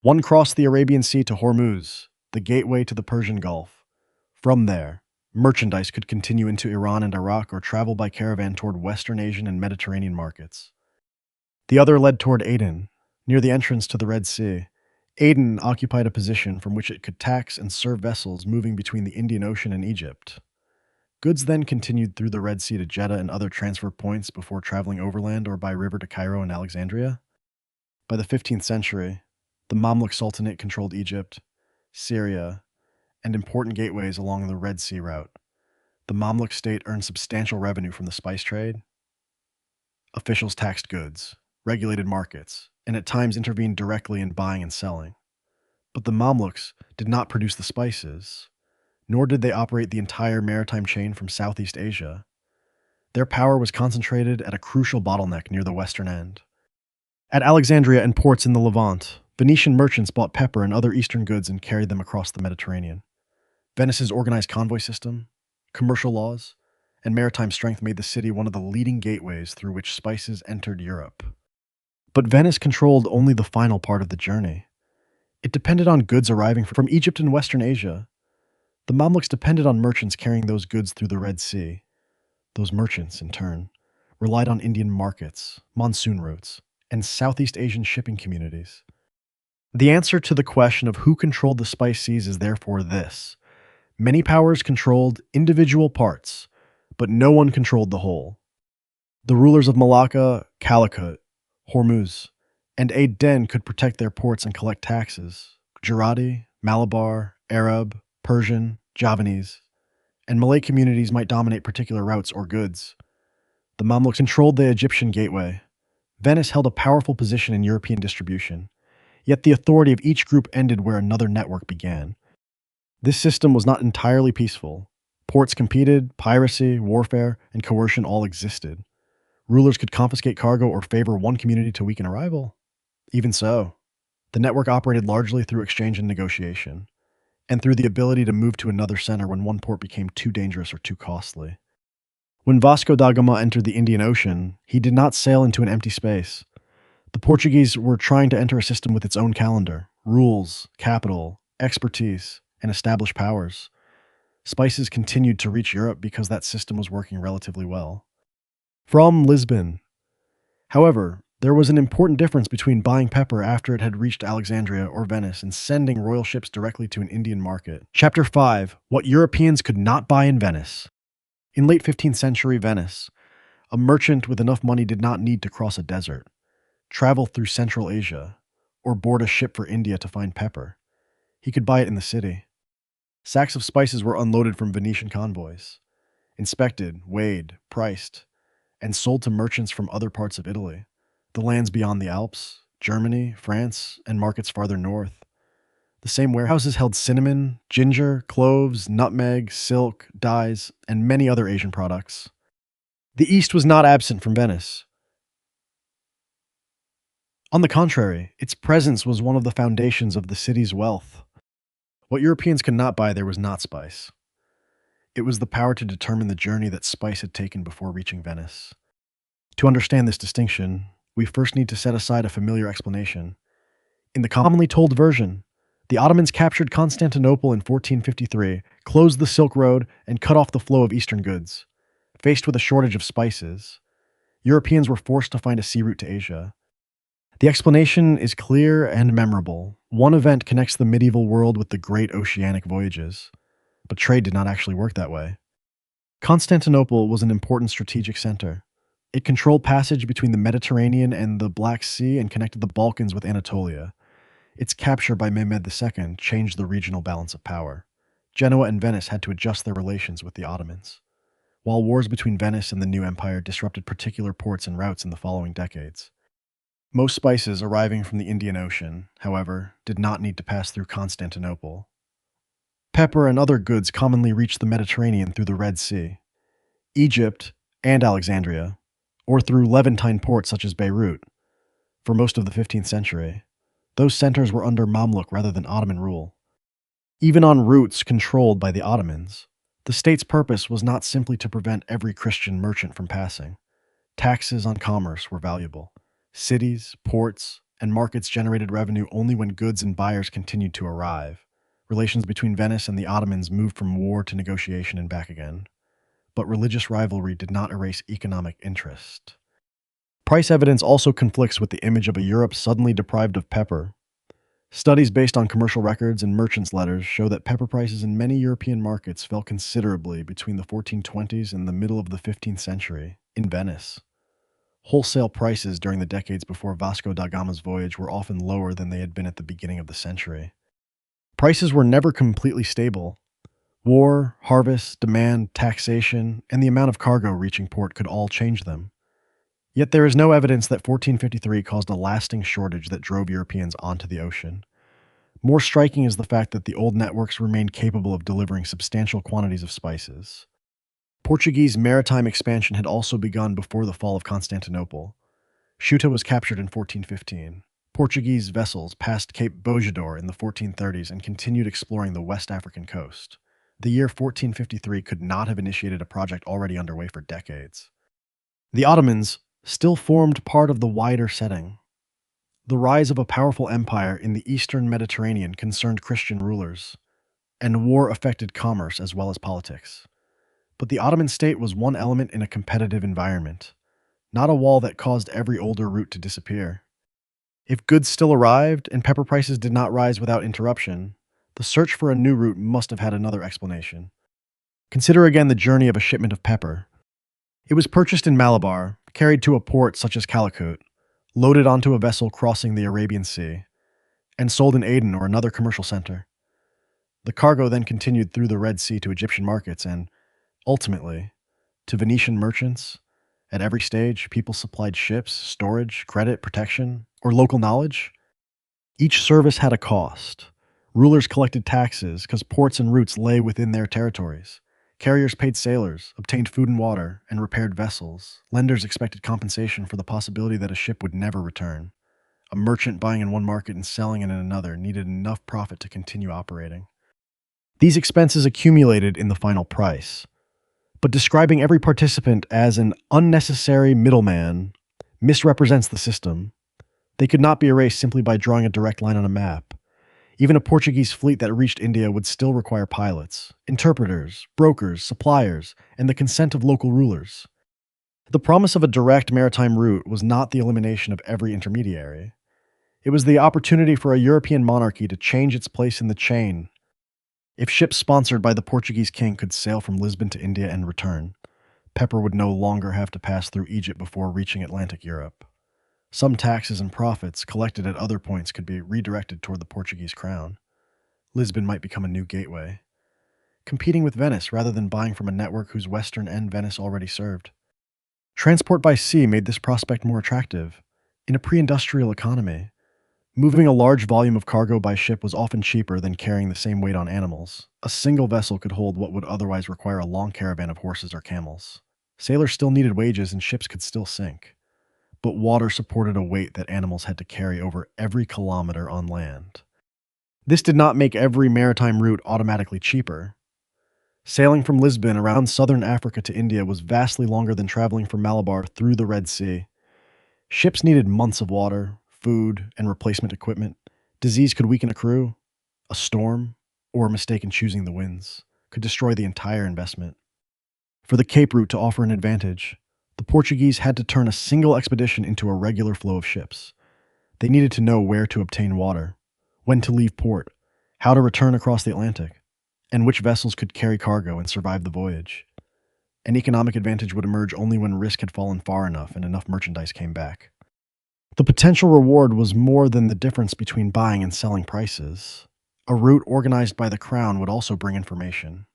One crossed the Arabian Sea to Hormuz, the gateway to the Persian Gulf. From there, merchandise could continue into Iran and Iraq or travel by caravan toward Western Asian and Mediterranean markets. The other led toward Aden, near the entrance to the Red Sea. Aden occupied a position from which it could tax and serve vessels moving between the Indian Ocean and Egypt. Goods then continued through the Red Sea to Jeddah and other transfer points before traveling overland or by river to Cairo and Alexandria. By the 15th century, the Mamluk Sultanate controlled Egypt, Syria, and important gateways along the Red Sea route. The Mamluk state earned substantial revenue from the spice trade. Officials taxed goods, regulated markets, and at times intervened directly in buying and selling. But the Mamluks did not produce the spices, nor did they operate the entire maritime chain from Southeast Asia. Their power was concentrated at a crucial bottleneck near the western end. At Alexandria and ports in the Levant, Venetian merchants bought pepper and other eastern goods and carried them across the Mediterranean. Venice's organized convoy system, commercial laws, and maritime strength made the city one of the leading gateways through which spices entered Europe. But Venice controlled only the final part of the journey. It depended on goods arriving from Egypt and Western Asia. The Mamluks depended on merchants carrying those goods through the Red Sea. Those merchants, in turn, relied on Indian markets, monsoon routes, and Southeast Asian shipping communities. The answer to the question of who controlled the spice seas is therefore this. Many powers controlled individual parts, but no one controlled the whole. The rulers of Malacca, Calicut, Hormuz, and Aden could protect their ports and collect taxes. Gujarati, Malabar, Arab, Persian, Javanese, and Malay communities might dominate particular routes or goods. The Mamluks controlled the Egyptian gateway, Venice held a powerful position in European distribution, yet the authority of each group ended where another network began. This system was not entirely peaceful. Ports competed, piracy, warfare, and coercion all existed. Rulers could confiscate cargo or favor one community to weaken a rival. Even so, the network operated largely through exchange and negotiation, and through the ability to move to another center when one port became too dangerous or too costly. When Vasco da Gama entered the Indian Ocean, he did not sail into an empty space. The Portuguese were trying to enter a system with its own calendar, rules, capital, expertise, and established powers. Spices continued to reach Europe because that system was working relatively well. From Lisbon. However, there was an important difference between buying pepper after it had reached Alexandria or Venice and sending royal ships directly to an Indian market. Chapter 5. What Europeans could not buy in Venice. In late 15th century Venice, a merchant with enough money did not need to cross a desert, travel through Central Asia, or board a ship for India to find pepper. He could buy it in the city. Sacks of spices were unloaded from Venetian convoys, inspected, weighed, priced, and sold to merchants from other parts of Italy, the lands beyond the Alps, Germany, France, and markets farther north. The same warehouses held cinnamon, ginger, cloves, nutmeg, silk, dyes, and many other Asian products. The East was not absent from Venice. On the contrary, its presence was one of the foundations of the city's wealth. What Europeans could not buy there was not spice. It was the power to determine the journey that spice had taken before reaching Venice. To understand this distinction, we first need to set aside a familiar explanation. In the commonly told version, the Ottomans captured Constantinople in 1453, closed the Silk Road, and cut off the flow of Eastern goods. Faced with a shortage of spices, Europeans were forced to find a sea route to Asia. The explanation is clear and memorable. One event connects the medieval world with the great oceanic voyages, but trade did not actually work that way. Constantinople was an important strategic center. It controlled passage between the Mediterranean and the Black Sea and connected the Balkans with Anatolia. Its capture by Mehmed II changed the regional balance of power. Genoa and Venice had to adjust their relations with the Ottomans, while wars between Venice and the new empire disrupted particular ports and routes in the following decades. Most spices arriving from the Indian Ocean, however, did not need to pass through Constantinople. Pepper and other goods commonly reached the Mediterranean through the Red Sea, Egypt, and Alexandria, or through Levantine ports such as Beirut. For most of the 15th century, those centers were under Mamluk rather than Ottoman rule. Even on routes controlled by the Ottomans, the state's purpose was not simply to prevent every Christian merchant from passing. Taxes on commerce were valuable. Cities, ports, and markets generated revenue only when goods and buyers continued to arrive. Relations between Venice and the Ottomans moved from war to negotiation and back again. But religious rivalry did not erase economic interest. Price evidence also conflicts with the image of a Europe suddenly deprived of pepper. Studies based on commercial records and merchants' letters show that pepper prices in many European markets fell considerably between the 1420s and the middle of the 15th century. In Venice, wholesale prices during the decades before Vasco da Gama's voyage were often lower than they had been at the beginning of the century. Prices were never completely stable. War, harvest, demand, taxation, and the amount of cargo reaching port could all change them. Yet there is no evidence that 1453 caused a lasting shortage that drove Europeans onto the ocean. More striking is the fact that the old networks remained capable of delivering substantial quantities of spices. Portuguese maritime expansion had also begun before the fall of Constantinople. Ceuta was captured in 1415. Portuguese vessels passed Cape Bojador in the 1430s and continued exploring the West African coast. The year 1453 could not have initiated a project already underway for decades. The Ottomans still formed part of the wider setting. The rise of a powerful empire in the eastern Mediterranean concerned Christian rulers, and war affected commerce as well as politics. But the Ottoman state was one element in a competitive environment, not a wall that caused every older route to disappear. If goods still arrived and pepper prices did not rise without interruption, the search for a new route must have had another explanation. Consider again the journey of a shipment of pepper. It was purchased in Malabar, carried to a port such as Calicut, loaded onto a vessel crossing the Arabian Sea, and sold in Aden or another commercial center. The cargo then continued through the Red Sea to Egyptian markets and, ultimately, to Venetian merchants At every stage, people supplied ships, storage, credit, protection, or local knowledge. Each service had a cost. Rulers collected taxes because ports and routes lay within their territories. Carriers paid sailors, obtained food and water, and repaired vessels. Lenders expected compensation for the possibility that a ship would never return. A merchant buying in one market and selling in another needed enough profit to continue operating. These expenses accumulated in the final price. But describing every participant as an unnecessary middleman misrepresents the system. They could not be erased simply by drawing a direct line on a map. Even a Portuguese fleet that reached India would still require pilots, interpreters, brokers, suppliers, and the consent of local rulers. The promise of a direct maritime route was not the elimination of every intermediary. It was the opportunity for a European monarchy to change its place in the chain. If ships sponsored by the Portuguese king could sail from Lisbon to India and return, pepper would no longer have to pass through Egypt before reaching Atlantic Europe. Some taxes and profits collected at other points could be redirected toward the Portuguese crown. Lisbon might become a new gateway, competing with Venice rather than buying from a network whose western end Venice already served. Transport by sea made this prospect more attractive. In a pre-industrial economy, moving a large volume of cargo by ship was often cheaper than carrying the same weight on animals. A single vessel could hold what would otherwise require a long caravan of horses or camels. Sailors still needed wages and ships could still sink. But water supported a weight that animals had to carry over every kilometer on land. This did not make every maritime route automatically cheaper. Sailing from Lisbon around southern Africa to India was vastly longer than traveling from Malabar through the Red Sea. Ships needed months of water, food, and replacement equipment. Disease could weaken a crew. A storm, or a mistake in choosing the winds, could destroy the entire investment. For the Cape route to offer an advantage, the Portuguese had to turn a single expedition into a regular flow of ships. They needed to know where to obtain water, when to leave port, how to return across the Atlantic, and which vessels could carry cargo and survive the voyage. An economic advantage would emerge only when risk had fallen far enough and enough merchandise came back. The potential reward was more than the difference between buying and selling prices. A route organized by the crown would also bring information.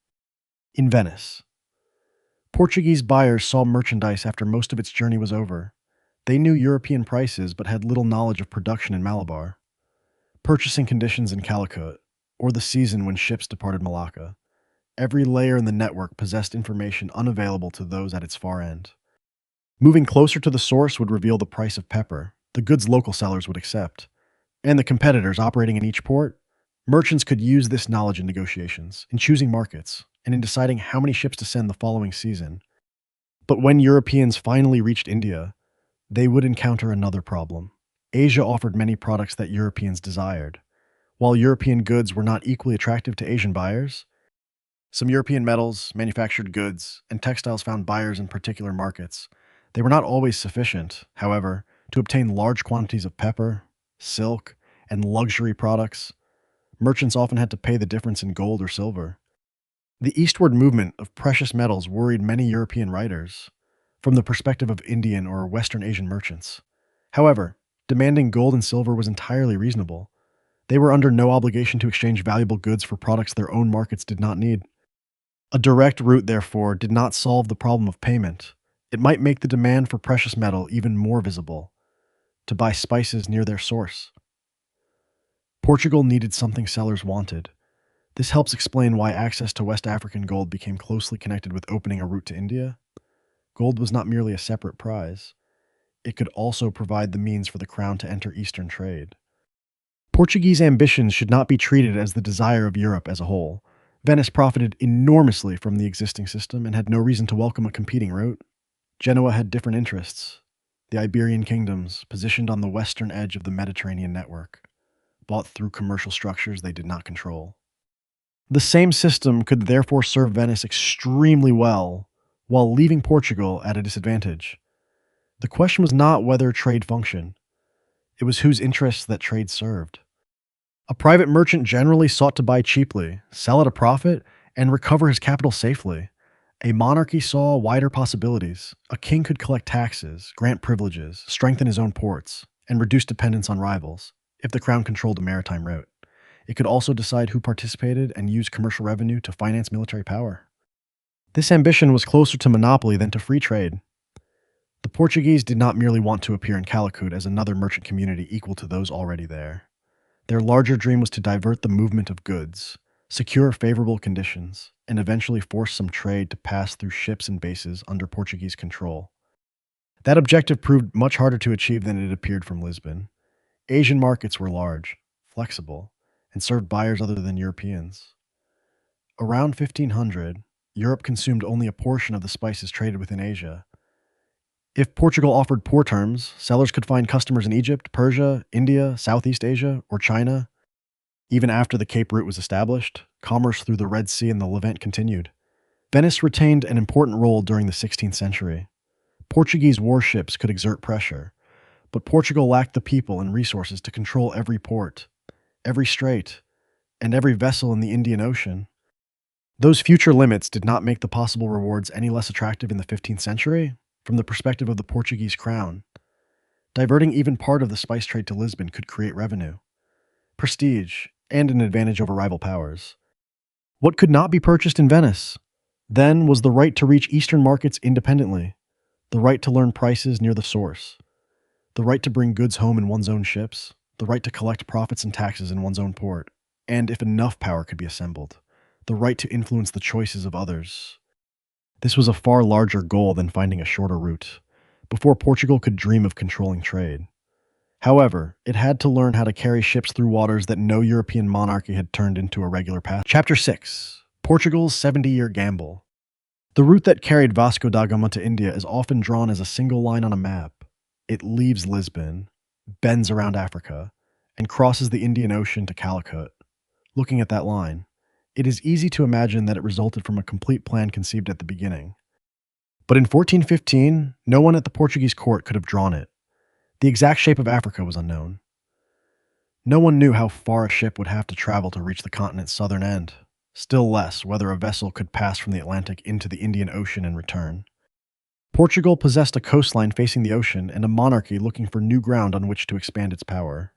In Venice, Portuguese buyers saw merchandise after most of its journey was over. They knew European prices but had little knowledge of production in Malabar, purchasing conditions in Calicut, or the season when ships departed Malacca. Every layer in the network possessed information unavailable to those at its far end. Moving closer to the source would reveal the price of pepper, the goods local sellers would accept, and the competitors operating in each port. Merchants could use this knowledge in negotiations, in choosing markets, and in deciding how many ships to send the following season. But when Europeans finally reached India, they would encounter another problem. Asia offered many products that Europeans desired. While European goods were not equally attractive to Asian buyers, some European metals, manufactured goods, and textiles found buyers in particular markets. They were not always sufficient, however, to obtain large quantities of pepper, silk, and luxury products. Merchants often had to pay the difference in gold or silver. The eastward movement of precious metals worried many European writers, from the perspective of Indian or Western Asian merchants. However, demanding gold and silver was entirely reasonable. They were under no obligation to exchange valuable goods for products their own markets did not need. A direct route, therefore, did not solve the problem of payment. It might make the demand for precious metal even more visible, to buy spices near their source. Portugal needed something sellers wanted. This helps explain why access to West African gold became closely connected with opening a route to India. Gold was not merely a separate prize. It could also provide the means for the crown to enter Eastern trade. Portuguese ambitions should not be treated as the desire of Europe as a whole. Venice profited enormously from the existing system and had no reason to welcome a competing route. Genoa had different interests. The Iberian kingdoms, positioned on the western edge of the Mediterranean network, bought through commercial structures they did not control. The same system could therefore serve Venice extremely well, while leaving Portugal at a disadvantage. The question was not whether trade functioned. It was whose interests that trade served. A private merchant generally sought to buy cheaply, sell at a profit, and recover his capital safely. A monarchy saw wider possibilities. A king could collect taxes, grant privileges, strengthen his own ports, and reduce dependence on rivals, if the crown controlled a maritime route. It could also decide who participated and use commercial revenue to finance military power. This ambition was closer to monopoly than to free trade. The Portuguese did not merely want to appear in Calicut as another merchant community equal to those already there. Their larger dream was to divert the movement of goods, secure favorable conditions, and eventually force some trade to pass through ships and bases under Portuguese control. That objective proved much harder to achieve than it appeared from Lisbon. Asian markets were large, flexible, and served buyers other than Europeans. Around 1500, Europe consumed only a portion of the spices traded within Asia. If Portugal offered poor terms, sellers could find customers in Egypt, Persia, India, Southeast Asia, or China. Even after the Cape Route was established, commerce through the Red Sea and the Levant continued. Venice retained an important role during the 16th century. Portuguese warships could exert pressure, but Portugal lacked the people and resources to control every port, every strait, and every vessel in the Indian Ocean. Those future limits did not make the possible rewards any less attractive in the 15th century from the perspective of the Portuguese crown. Diverting even part of the spice trade to Lisbon could create revenue, prestige, and an advantage over rival powers. What could not be purchased in Venice, then, was the right to reach Eastern markets independently, the right to learn prices near the source, the right to bring goods home in one's own ships, the right to collect profits and taxes in one's own port, and, if enough power could be assembled, the right to influence the choices of others. This was a far larger goal than finding a shorter route, before Portugal could dream of controlling trade. However, it had to learn how to carry ships through waters that no European monarchy had turned into a regular path. Chapter 6. Portugal's 70-year gamble. The route that carried Vasco da Gama to India is often drawn as a single line on a map. It leaves Lisbon, bends around Africa, and crosses the Indian Ocean to Calicut. Looking at that line, it is easy to imagine that it resulted from a complete plan conceived at the beginning. But in 1415, no one at the Portuguese court could have drawn it. The exact shape of Africa was unknown. No one knew how far a ship would have to travel to reach the continent's southern end, still less whether a vessel could pass from the Atlantic into the Indian Ocean and return. Portugal possessed a coastline facing the ocean and a monarchy looking for new ground on which to expand its power.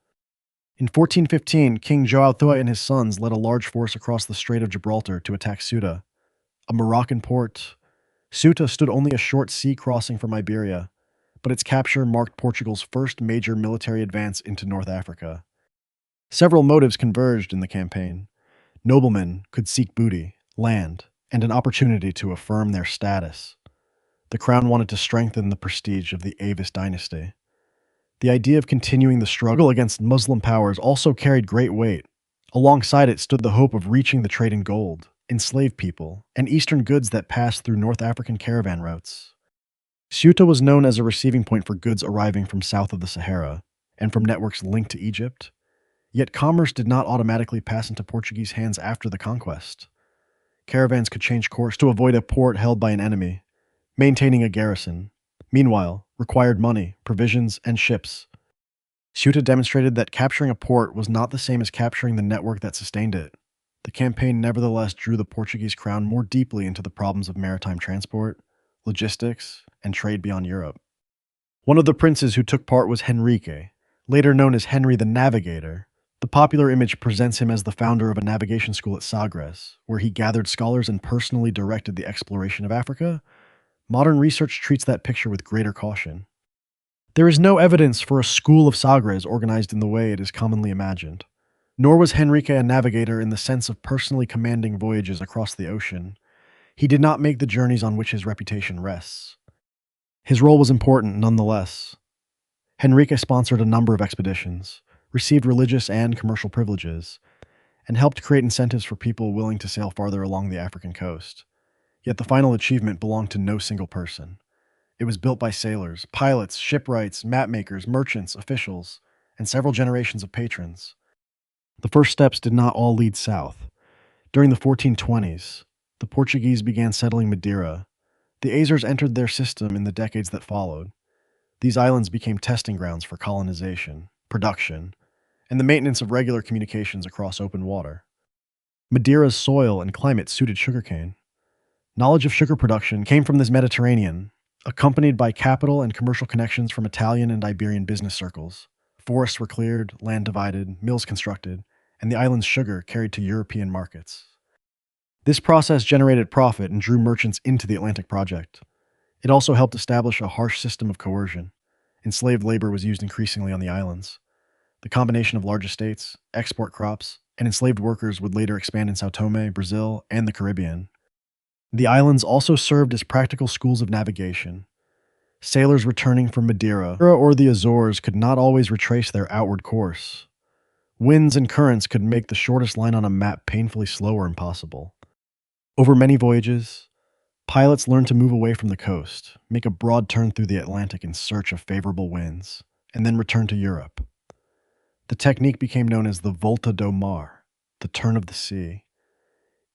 In 1415, King João II and his sons led a large force across the Strait of Gibraltar to attack Ceuta, a Moroccan port. Ceuta stood only a short sea crossing from Iberia, but its capture marked Portugal's first major military advance into North Africa. Several motives converged in the campaign. Noblemen could seek booty, land, and an opportunity to affirm their status. The crown wanted to strengthen the prestige of the Avis dynasty. The idea of continuing the struggle against Muslim powers also carried great weight. Alongside it stood the hope of reaching the trade in gold, enslaved people, and eastern goods that passed through North African caravan routes. Ceuta was known as a receiving point for goods arriving from south of the Sahara and from networks linked to Egypt. Yet commerce did not automatically pass into Portuguese hands after the conquest. Caravans could change course to avoid a port held by an enemy, maintaining a garrison. Meanwhile, required money, provisions, and ships. Ceuta demonstrated that capturing a port was not the same as capturing the network that sustained it. The campaign nevertheless drew the Portuguese crown more deeply into the problems of maritime transport, logistics, and trade beyond Europe. One of the princes who took part was Henrique, later known as Henry the Navigator. The popular image presents him as the founder of a navigation school at Sagres, where he gathered scholars and personally directed the exploration of Africa. Modern research treats that picture with greater caution. There is no evidence for a school of Sagres organized in the way it is commonly imagined. Nor was Henrique a navigator in the sense of personally commanding voyages across the ocean. He did not make the journeys on which his reputation rests. His role was important nonetheless. Henrique sponsored a number of expeditions, received religious and commercial privileges, and helped create incentives for people willing to sail farther along the African coast. Yet the final achievement belonged to no single person. It was built by sailors, pilots, shipwrights, mapmakers, merchants, officials, and several generations of patrons. The first steps did not all lead south. During the 1420s, the Portuguese began settling Madeira. The Azores entered their system in the decades that followed. These islands became testing grounds for colonization, production, and the maintenance of regular communications across open water. Madeira's soil and climate suited sugarcane. Knowledge of sugar production came from this Mediterranean, accompanied by capital and commercial connections from Italian and Iberian business circles. Forests were cleared, land divided, mills constructed, and the island's sugar carried to European markets. This process generated profit and drew merchants into the Atlantic project. It also helped establish a harsh system of coercion. Enslaved labor was used increasingly on the islands. The combination of large estates, export crops, and enslaved workers would later expand in Sao Tome, Brazil, and the Caribbean. The islands also served as practical schools of navigation. Sailors returning from Madeira or the Azores could not always retrace their outward course. Winds and currents could make the shortest line on a map painfully slow or impossible. Over many voyages, pilots learned to move away from the coast, make a broad turn through the Atlantic in search of favorable winds, and then return to Europe. The technique became known as the volta do mar, the turn of the sea.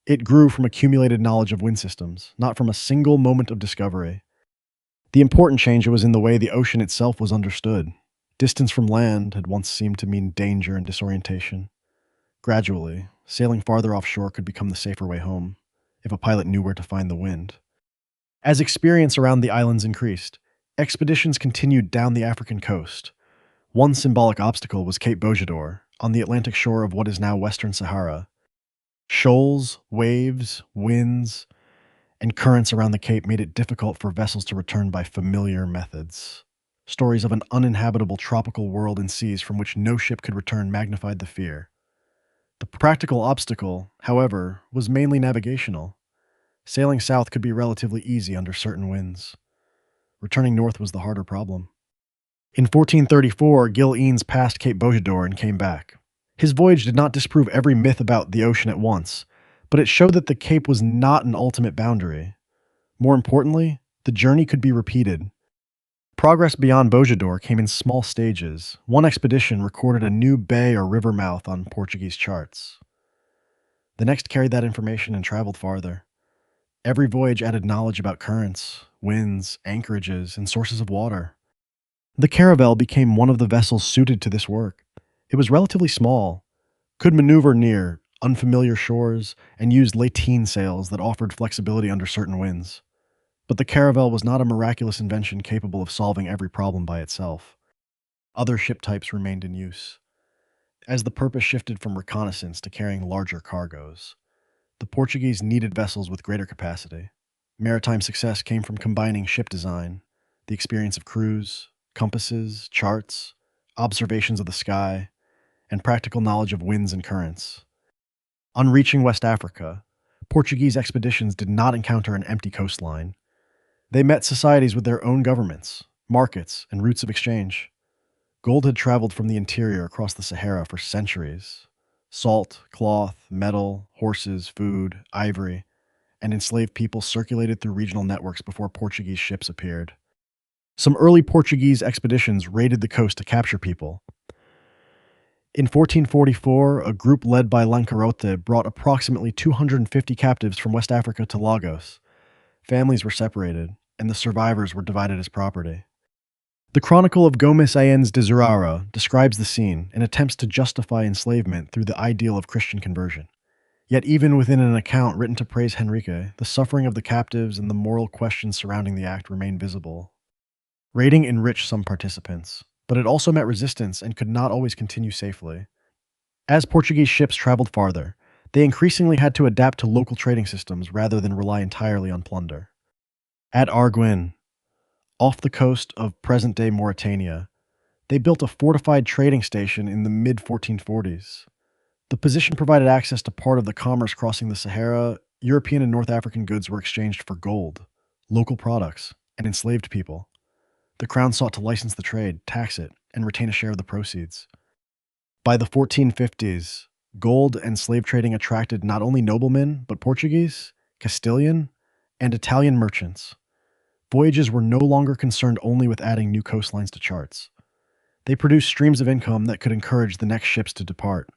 It grew from accumulated knowledge of wind systems, not from a single moment of discovery. The important change was in the way the ocean itself was understood. Distance from land had once seemed to mean danger and disorientation. Gradually, sailing farther offshore could become the safer way home, if a pilot knew where to find the wind. As experience around the islands increased, expeditions continued down the African coast. One symbolic obstacle was Cape Bojador, on the Atlantic shore of what is now Western Sahara. Shoals, waves, winds, and currents around the Cape made it difficult for vessels to return by familiar methods. Stories of an uninhabitable tropical world and seas from which no ship could return magnified the fear. The practical obstacle, however, was mainly navigational. Sailing south could be relatively easy under certain winds. Returning north was the harder problem. In 1434, Gil Eanes passed Cape Bojador and came back. His voyage did not disprove every myth about the ocean at once, but it showed that the Cape was not an ultimate boundary. More importantly, the journey could be repeated. Progress beyond Bojador came in small stages. One expedition recorded a new bay or river mouth on Portuguese charts. The next carried that information and traveled farther. Every voyage added knowledge about currents, winds, anchorages, and sources of water. The caravel became one of the vessels suited to this work. It was relatively small, could maneuver near unfamiliar shores, and used lateen sails that offered flexibility under certain winds. But the caravel was not a miraculous invention capable of solving every problem by itself. Other ship types remained in use. As the purpose shifted from reconnaissance to carrying larger cargoes, the Portuguese needed vessels with greater capacity. Maritime success came from combining ship design, the experience of crews, compasses, charts, observations of the sky, and practical knowledge of winds and currents. On reaching West Africa, Portuguese expeditions did not encounter an empty coastline. They met societies with their own governments, markets, and routes of exchange. Gold had traveled from the interior across the Sahara for centuries. Salt, cloth, metal, horses, food, ivory, and enslaved people circulated through regional networks before Portuguese ships appeared. Some early Portuguese expeditions raided the coast to capture people. In 1444, a group led by Lancarote brought approximately 250 captives from West Africa to Lagos. Families were separated, and the survivors were divided as property. The Chronicle of Gomes Aens de Zurara describes the scene and attempts to justify enslavement through the ideal of Christian conversion. Yet even within an account written to praise Henrique, the suffering of the captives and the moral questions surrounding the act remain visible. Raiding enriched some participants, but it also met resistance and could not always continue safely. As Portuguese ships traveled farther, they increasingly had to adapt to local trading systems rather than rely entirely on plunder. At Arguin, off the coast of present-day Mauritania, they built a fortified trading station in the mid-1440s. The position provided access to part of the commerce crossing the Sahara. European and North African goods were exchanged for gold, local products, and enslaved people. The crown sought to license the trade, tax it, and retain a share of the proceeds. By the 1450s, gold and slave trading attracted not only noblemen, but Portuguese, Castilian, and Italian merchants. Voyages were no longer concerned only with adding new coastlines to charts. They produced streams of income that could encourage the next ships to depart.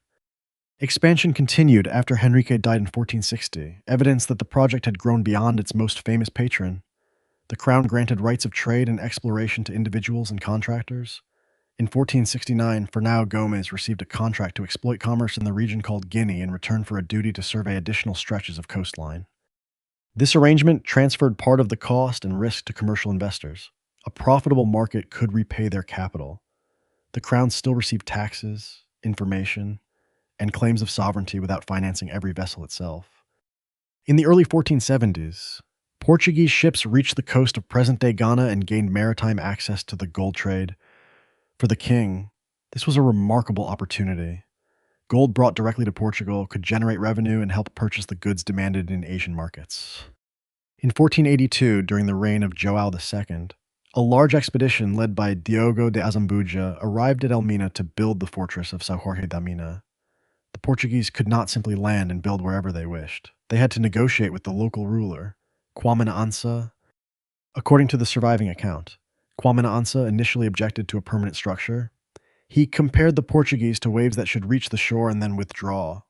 Expansion continued after Henrique died in 1460, evidence that the project had grown beyond its most famous patron. The crown granted rights of trade and exploration to individuals and contractors. In 1469, Fernão Gomes received a contract to exploit commerce in the region called Guinea in return for a duty to survey additional stretches of coastline. This arrangement transferred part of the cost and risk to commercial investors. A profitable market could repay their capital. The crown still received taxes, information, and claims of sovereignty without financing every vessel itself. In the early 1470s, Portuguese ships reached the coast of present-day Ghana and gained maritime access to the gold trade. For the king, this was a remarkable opportunity. Gold brought directly to Portugal could generate revenue and help purchase the goods demanded in Asian markets. In 1482, during the reign of João II, a large expedition led by Diogo de Azambuja arrived at Elmina to build the fortress of São Jorge da Mina. The Portuguese could not simply land and build wherever they wished. They had to negotiate with the local ruler, Kwamina Ansa. According to the surviving account, Kwamina Ansa initially objected to a permanent structure. He compared the Portuguese to waves that should reach the shore and then withdraw.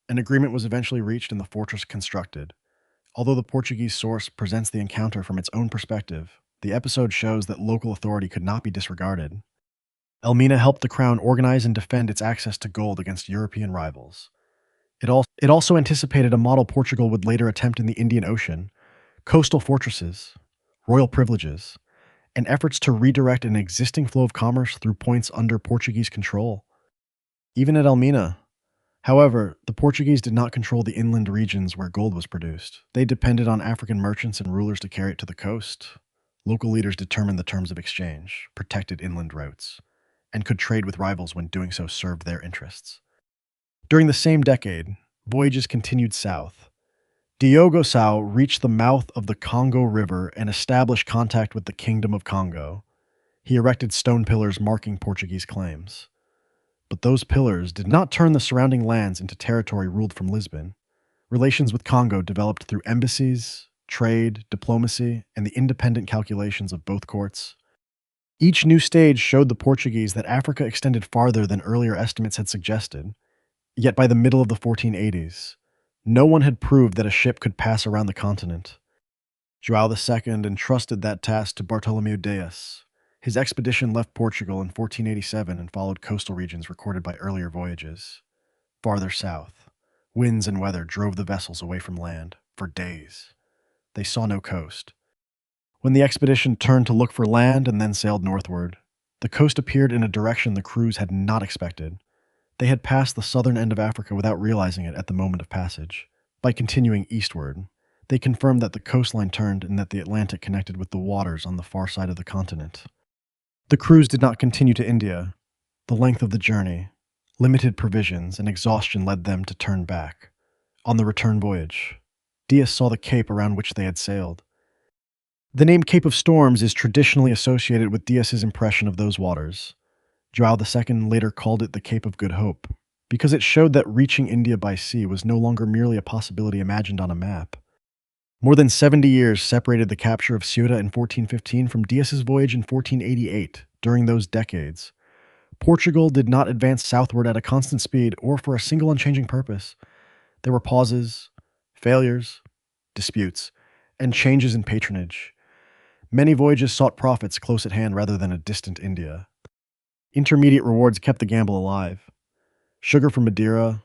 An agreement was eventually reached and the fortress constructed. Although the Portuguese source presents the encounter from its own perspective, the episode shows that local authority could not be disregarded. Elmina helped the crown organize and defend its access to gold against European rivals. It also anticipated a model Portugal would later attempt in the Indian Ocean: coastal fortresses, royal privileges, and efforts to redirect an existing flow of commerce through points under Portuguese control. Even at Elmina, however, the Portuguese did not control the inland regions where gold was produced. They depended on African merchants and rulers to carry it to the coast. Local leaders determined the terms of exchange, protected inland routes, and could trade with rivals when doing so served their interests. During the same decade, voyages continued south. Diogo Sao reached the mouth of the Congo River and established contact with the Kingdom of Congo. He erected stone pillars marking Portuguese claims. But those pillars did not turn the surrounding lands into territory ruled from Lisbon. Relations with Congo developed through embassies, trade, diplomacy, and the independent calculations of both courts. Each new stage showed the Portuguese that Africa extended farther than earlier estimates had suggested. Yet by the middle of the 1480s, no one had proved that a ship could pass around the continent. João II entrusted that task to Bartolomeu Dias. His expedition left Portugal in 1487 and followed coastal regions recorded by earlier voyages. Farther south, winds and weather drove the vessels away from land for days. They saw no coast. When the expedition turned to look for land and then sailed northward, the coast appeared in a direction the crews had not expected. They had passed the southern end of Africa without realizing it at the moment of passage. By continuing eastward, they confirmed that the coastline turned and that the Atlantic connected with the waters on the far side of the continent. The crews did not continue to India. The length of the journey, limited provisions, and exhaustion led them to turn back. On the return voyage, Dias saw the cape around which they had sailed. The name Cape of Storms is traditionally associated with Dias's impression of those waters. João II later called it the Cape of Good Hope, because it showed that reaching India by sea was no longer merely a possibility imagined on a map. More than 70 years separated the capture of Ceuta in 1415 from Dias's voyage in 1488. During those decades, Portugal did not advance southward at a constant speed or for a single unchanging purpose. There were pauses, failures, disputes, and changes in patronage. Many voyages sought profits close at hand rather than a distant India. Intermediate rewards kept the gamble alive. Sugar from Madeira,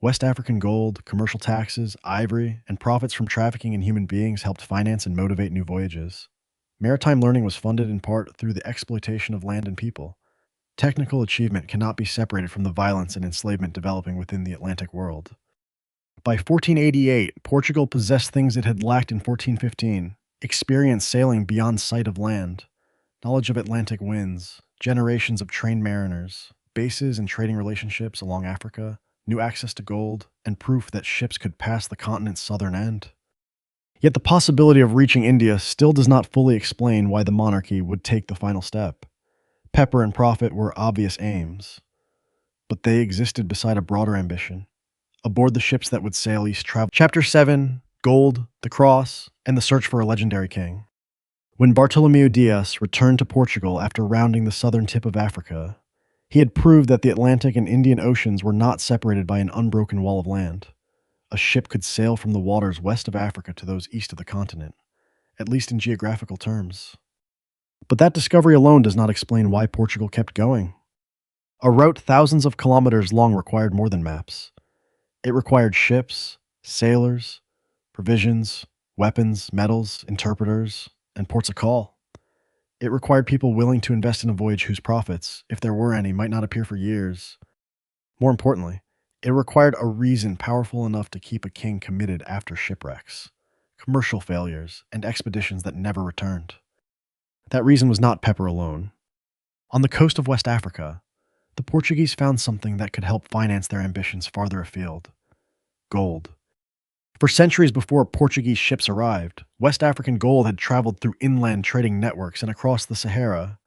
West African gold, commercial taxes, ivory, and profits from trafficking in human beings helped finance and motivate new voyages. Maritime learning was funded in part through the exploitation of land and people. Technical achievement cannot be separated from the violence and enslavement developing within the Atlantic world. By 1488, Portugal possessed things it had lacked in 1415: experience sailing beyond sight of land, knowledge of Atlantic winds, generations of trained mariners, bases and trading relationships along Africa, new access to gold, and proof that ships could pass the continent's southern end. Yet the possibility of reaching India still does not fully explain why the monarchy would take the final step. Pepper and profit were obvious aims, but they existed beside a broader ambition. Aboard the ships that would sail east travel. Chapter 7, Gold, the Cross, and the Search for a Legendary King. When Bartolomeu Dias returned to Portugal after rounding the southern tip of Africa, he had proved that the Atlantic and Indian Oceans were not separated by an unbroken wall of land. A ship could sail from the waters west of Africa to those east of the continent, at least in geographical terms. But that discovery alone does not explain why Portugal kept going. A route thousands of kilometers long required more than maps. It required ships, sailors, provisions, weapons, metals, interpreters, and ports of call. It required people willing to invest in a voyage whose profits, if there were any, might not appear for years. More importantly, it required a reason powerful enough to keep a king committed after shipwrecks. commercial failures, and expeditions that never returned. That reason was not pepper alone. On the coast of West Africa, the Portuguese found something that could help finance their ambitions farther afield: gold. For centuries before Portuguese ships arrived, West African gold had traveled through inland trading networks and across the Sahara.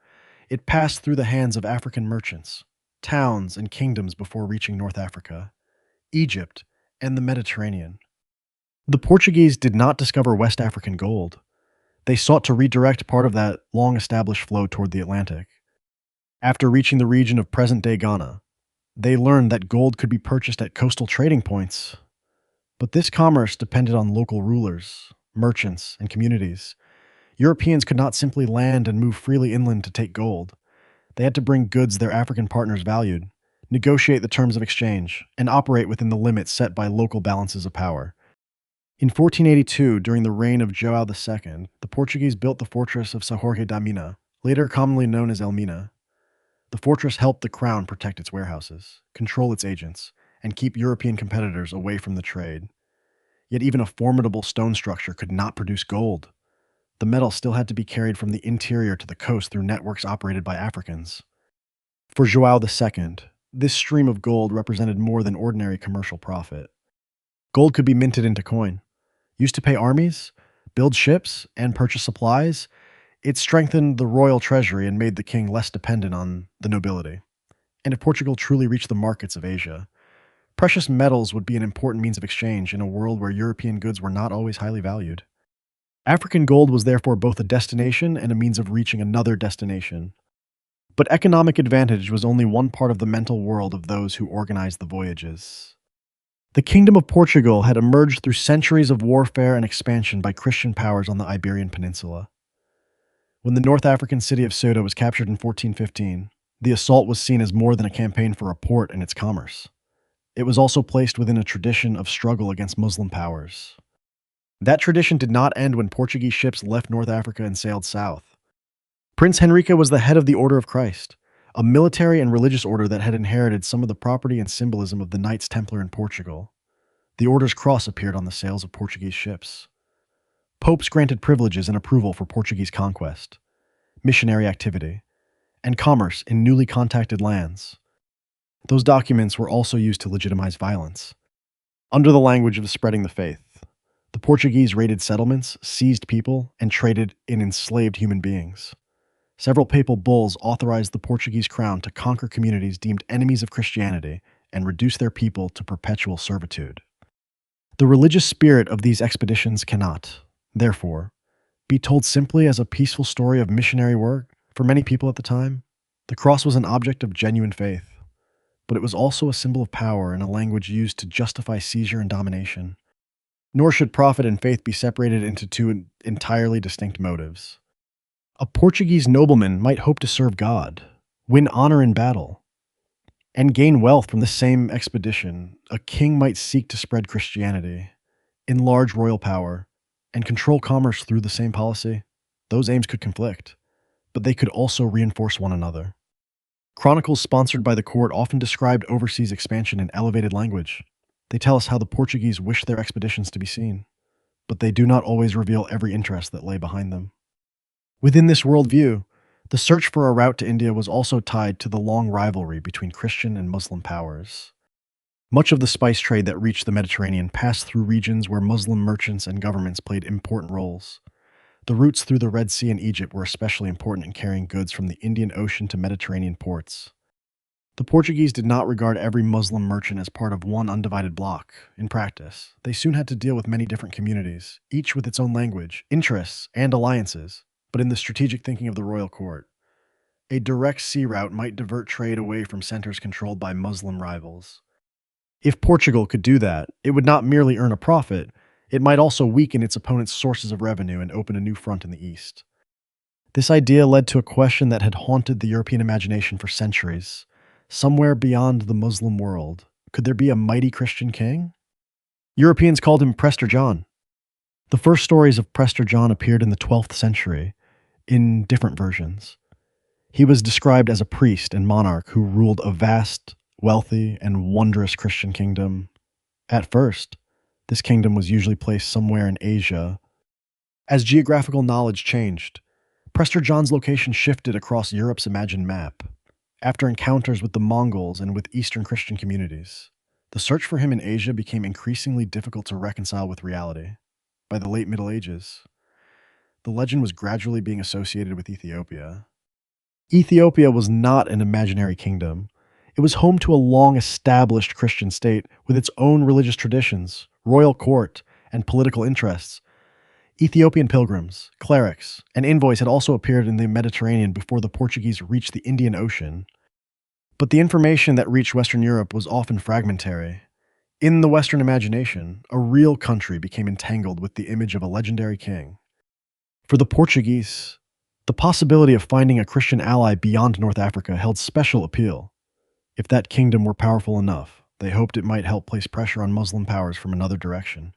It passed through the hands of African merchants, towns, and kingdoms before reaching North Africa, Egypt, and the Mediterranean. The Portuguese did not discover West African gold. They sought to redirect part of that long-established flow toward the Atlantic. After reaching the region of present-day Ghana, they learned that gold could be purchased at coastal trading points. But this commerce depended on local rulers, merchants, and communities. Europeans could not simply land and move freely inland to take gold. They had to bring goods their African partners valued, negotiate the terms of exchange, and operate within the limits set by local balances of power. In 1482, during the reign of João II, the Portuguese built the fortress of São Jorge da Mina, later commonly known as Elmina. The fortress helped the crown protect its warehouses, control its agents, and keep European competitors away from the trade. Yet even a formidable stone structure could not produce gold. The metal still had to be carried from the interior to the coast through networks operated by Africans. For João II, this stream of gold represented more than ordinary commercial profit. Gold could be minted into coin. Used to pay armies, build ships, and purchase supplies, it strengthened the royal treasury and made the king less dependent on the nobility. And if Portugal truly reached the markets of Asia, precious metals would be an important means of exchange in a world where European goods were not always highly valued. African gold was therefore both a destination and a means of reaching another destination. But economic advantage was only one part of the mental world of those who organized the voyages. The Kingdom of Portugal had emerged through centuries of warfare and expansion by Christian powers on the Iberian Peninsula. When the North African city of Ceuta was captured in 1415, the assault was seen as more than a campaign for a port and its commerce. It was also placed within a tradition of struggle against Muslim powers. That tradition did not end when Portuguese ships left North Africa and sailed south. Prince Henrique was the head of the Order of Christ, a military and religious order that had inherited some of the property and symbolism of the Knights Templar in Portugal. The order's cross appeared on the sails of Portuguese ships. Popes granted privileges and approval for Portuguese conquest, missionary activity, and commerce in newly contacted lands. Those documents were also used to legitimize violence. Under the language of spreading the faith, the Portuguese raided settlements, seized people, and traded in enslaved human beings. Several papal bulls authorized the Portuguese crown to conquer communities deemed enemies of Christianity and reduce their people to perpetual servitude. The religious spirit of these expeditions cannot, therefore, be told simply as a peaceful story of missionary work. For many people at the time, the cross was an object of genuine faith, but it was also a symbol of power and a language used to justify seizure and domination. Nor should profit and faith be separated into two entirely distinct motives. A Portuguese nobleman might hope to serve God, win honor in battle, and gain wealth from the same expedition. A king might seek to spread Christianity, enlarge royal power, and control commerce through the same policy. Those aims could conflict, but they could also reinforce one another. Chronicles sponsored by the court often described overseas expansion in elevated language. They tell us how the Portuguese wished their expeditions to be seen, but they do not always reveal every interest that lay behind them. Within this worldview, the search for a route to India was also tied to the long rivalry between Christian and Muslim powers. Much of the spice trade that reached the Mediterranean passed through regions where Muslim merchants and governments played important roles. The routes through the Red Sea and Egypt were especially important in carrying goods from the Indian Ocean to Mediterranean ports. The Portuguese did not regard every Muslim merchant as part of one undivided bloc. In practice, they soon had to deal with many different communities, each with its own language, interests, and alliances. But in the strategic thinking of the royal court, a direct sea route might divert trade away from centers controlled by Muslim rivals. If Portugal could do that, it would not merely earn a profit, it might also weaken its opponent's sources of revenue and open a new front in the east. This idea led to a question that had haunted the European imagination for centuries. Somewhere beyond the Muslim world, could there be a mighty Christian king? Europeans called him Prester John. The first stories of Prester John appeared in the 12th century, in different versions. He was described as a priest and monarch who ruled a vast, wealthy, and wondrous Christian kingdom. At first, this kingdom was usually placed somewhere in Asia, As geographical knowledge changed, Prester John's location shifted across Europe's imagined map. After encounters with the Mongols and with Eastern Christian communities, the search for him in Asia became increasingly difficult to reconcile with reality. By the late Middle Ages, the legend was gradually being associated with Ethiopia. Ethiopia was not an imaginary kingdom. It was home to a long-established Christian state with its own religious traditions, royal court, and political interests. Ethiopian pilgrims, clerics, and envoys had also appeared in the Mediterranean before the Portuguese reached the Indian Ocean. But the information that reached Western Europe was often fragmentary. In the Western imagination, a real country became entangled with the image of a legendary king. For the Portuguese, the possibility of finding a Christian ally beyond North Africa held special appeal. If that kingdom were powerful enough, they hoped it might help place pressure on Muslim powers from another direction.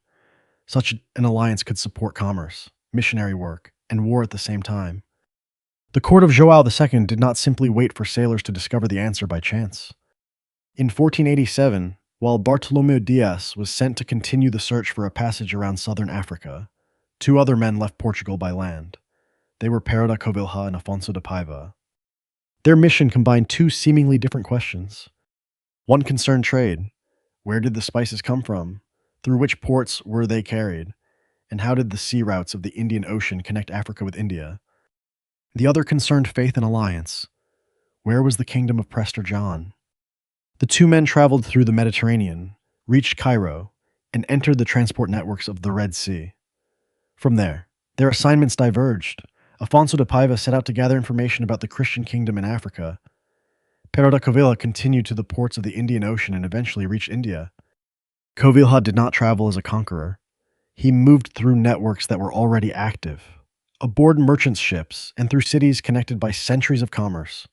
Such an alliance could support commerce, missionary work, and war at the same time. The court of João II did not simply wait for sailors to discover the answer by chance. In 1487, while Bartolomeu Dias was sent to continue the search for a passage around southern Africa, two other men left Portugal by land. They were Pero da Covilhã and Afonso de Paiva. Their mission combined two seemingly different questions. One concerned trade. Where did the spices come from? Through which ports were they carried? And how did the sea routes of the Indian Ocean connect Africa with India? The other concerned faith and alliance. Where was the kingdom of Prester John? The two men traveled through the Mediterranean, reached Cairo, and entered the transport networks of the Red Sea. From there, their assignments diverged. Afonso de Paiva set out to gather information about the Christian kingdom in Africa. Pero da Covilhã continued to the ports of the Indian Ocean and eventually reached India. Covilhã did not travel as a conqueror. He moved through networks that were already active, aboard merchants' ships, and through cities connected by centuries of commerce.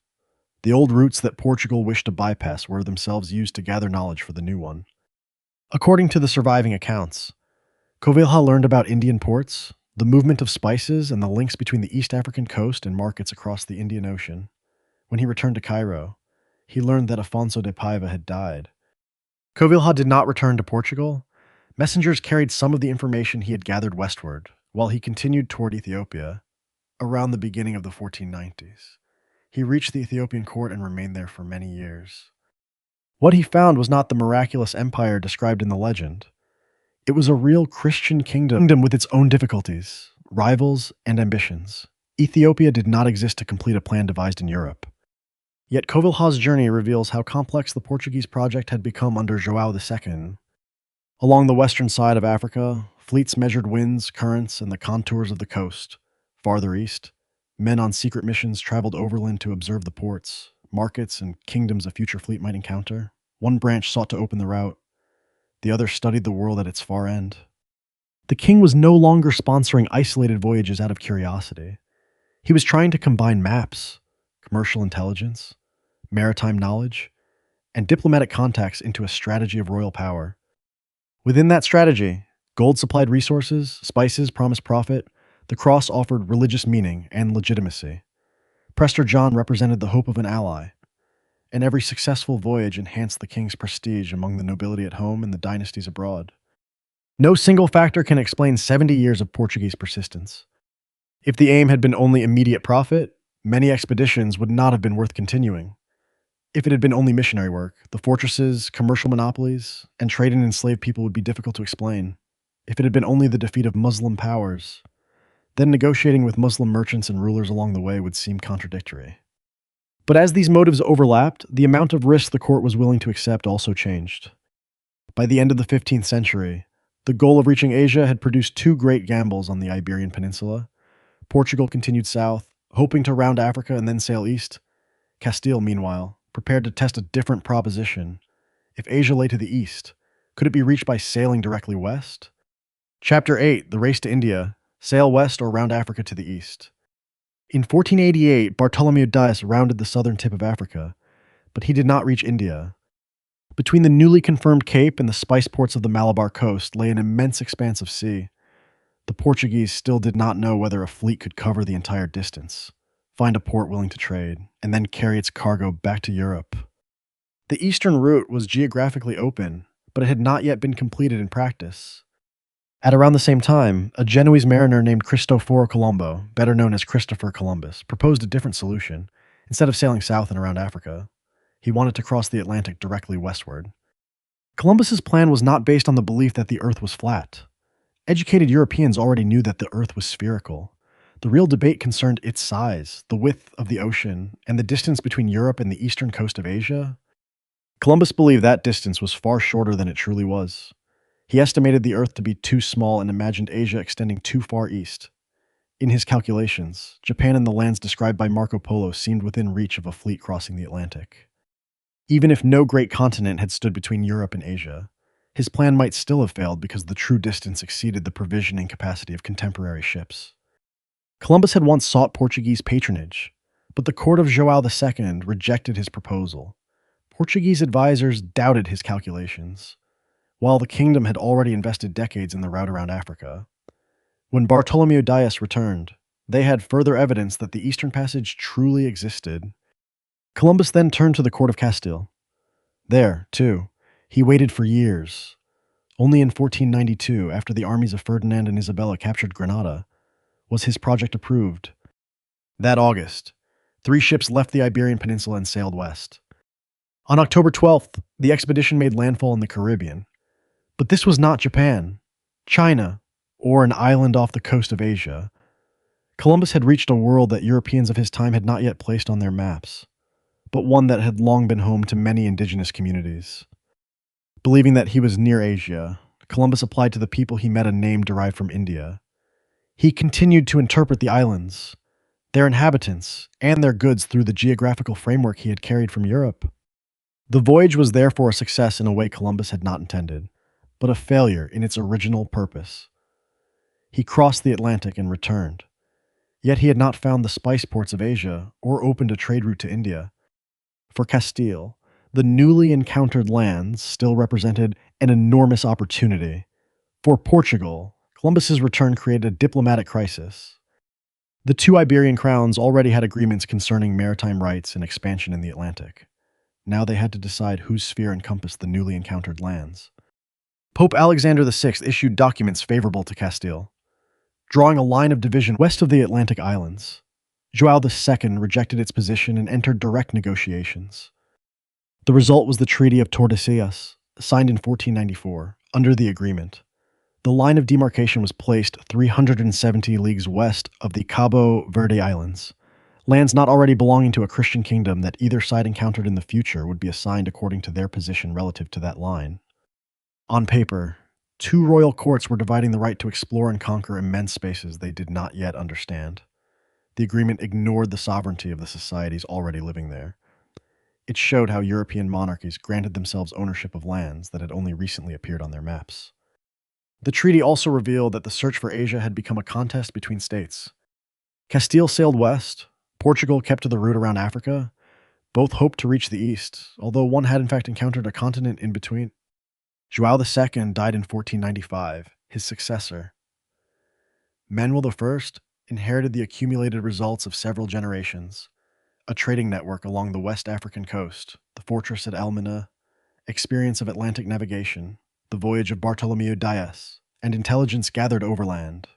The old routes that Portugal wished to bypass were themselves used to gather knowledge for the new one. According to the surviving accounts, Covilhã learned about Indian ports, the movement of spices, and the links between the East African coast and markets across the Indian Ocean. When he returned to Cairo, he learned that Afonso de Paiva had died. Covilhã did not return to Portugal. Messengers carried some of the information he had gathered westward, while he continued toward Ethiopia. Around the beginning of the 1490s, he reached the Ethiopian court and remained there for many years. What he found was not the miraculous empire described in the legend. It was a real Christian kingdom with its own difficulties, rivals, and ambitions. Ethiopia did not exist to complete a plan devised in Europe. Yet Covilhã's journey reveals how complex the Portuguese project had become under João II. Along the western side of Africa, fleets measured winds, currents, and the contours of the coast. Farther east, men on secret missions traveled overland to observe the ports, markets, and kingdoms a future fleet might encounter. One branch sought to open the route. The other studied the world at its far end. The king was no longer sponsoring isolated voyages out of curiosity. He was trying to combine maps, commercial intelligence, maritime knowledge, and diplomatic contacts into a strategy of royal power. Within that strategy, gold supplied resources, spices promised profit, the cross offered religious meaning and legitimacy. Prester John represented the hope of an ally, and every successful voyage enhanced the king's prestige among the nobility at home and the dynasties abroad. No single factor can explain 70 years of Portuguese persistence. If the aim had been only immediate profit, many expeditions would not have been worth continuing. If it had been only missionary work, the fortresses, commercial monopolies, and trade in enslaved people would be difficult to explain. If it had been only the defeat of Muslim powers, then negotiating with Muslim merchants and rulers along the way would seem contradictory. But as these motives overlapped, the amount of risk the court was willing to accept also changed. By the end of the 15th century, the goal of reaching Asia had produced two great gambles on the Iberian Peninsula. Portugal continued south, hoping to round Africa and then sail east. Castile, meanwhile, prepared to test a different proposition. If Asia lay to the east, could it be reached by sailing directly west? Chapter 8, The Race to India, Sail West or Round Africa to the East. In 1488, Bartolomeu Dias rounded the southern tip of Africa, but he did not reach India. Between the newly confirmed Cape and the spice ports of the Malabar coast lay an immense expanse of sea. The Portuguese still did not know whether a fleet could cover the entire distance, find a port willing to trade, and then carry its cargo back to Europe. The eastern route was geographically open, but it had not yet been completed in practice. At around the same time, a Genoese mariner named Cristoforo Colombo, better known as Christopher Columbus, proposed a different solution. Instead of sailing south and around Africa, he wanted to cross the Atlantic directly westward. Columbus's plan was not based on the belief that the Earth was flat. Educated Europeans already knew that the Earth was spherical. The real debate concerned its size, the width of the ocean, and the distance between Europe and the eastern coast of Asia. Columbus believed that distance was far shorter than it truly was. He estimated the Earth to be too small and imagined Asia extending too far east. In his calculations, Japan and the lands described by Marco Polo seemed within reach of a fleet crossing the Atlantic. Even if no great continent had stood between Europe and Asia, his plan might still have failed because the true distance exceeded the provisioning capacity of contemporary ships. Columbus had once sought Portuguese patronage, but the court of João II rejected his proposal. Portuguese advisors doubted his calculations, while the kingdom had already invested decades in the route around Africa. When Bartolomeu Dias returned, they had further evidence that the Eastern Passage truly existed. Columbus then turned to the court of Castile. There, too, he waited for years. Only in 1492, after the armies of Ferdinand and Isabella captured Granada, was his project approved. That August, 3 ships left the Iberian Peninsula and sailed west. On October 12th, the expedition made landfall in the Caribbean. But this was not Japan, China, or an island off the coast of Asia. Columbus had reached a world that Europeans of his time had not yet placed on their maps, but one that had long been home to many indigenous communities. Believing that he was near Asia, Columbus applied to the people he met a name derived from India. He continued to interpret the islands, their inhabitants, and their goods through the geographical framework he had carried from Europe. The voyage was therefore a success in a way Columbus had not intended, but a failure in its original purpose. He crossed the Atlantic and returned. Yet he had not found the spice ports of Asia or opened a trade route to India. For Castile, the newly encountered lands still represented an enormous opportunity. For Portugal, Columbus's return created a diplomatic crisis. The 2 Iberian crowns already had agreements concerning maritime rights and expansion in the Atlantic. Now they had to decide whose sphere encompassed the newly encountered lands. Pope Alexander VI issued documents favorable to Castile, drawing a line of division west of the Atlantic islands. João II rejected its position and entered direct negotiations. The result was the Treaty of Tordesillas, signed in 1494. Under the agreement, the line of demarcation was placed 370 leagues west of the Cabo Verde Islands. Lands not already belonging to a Christian kingdom that either side encountered in the future would be assigned according to their position relative to that line. On paper, 2 royal courts were dividing the right to explore and conquer immense spaces they did not yet understand. The agreement ignored the sovereignty of the societies already living there. It showed how European monarchies granted themselves ownership of lands that had only recently appeared on their maps. The treaty also revealed that the search for Asia had become a contest between states. Castile sailed west, Portugal kept to the route around Africa. Both hoped to reach the east, although one had in fact encountered a continent in between. João II died in 1495, his successor. Manuel I inherited the accumulated results of several generations, a trading network along the West African coast, the fortress at Almina, experience of Atlantic navigation, the voyage of Bartolomeu Dias, and intelligence gathered overland.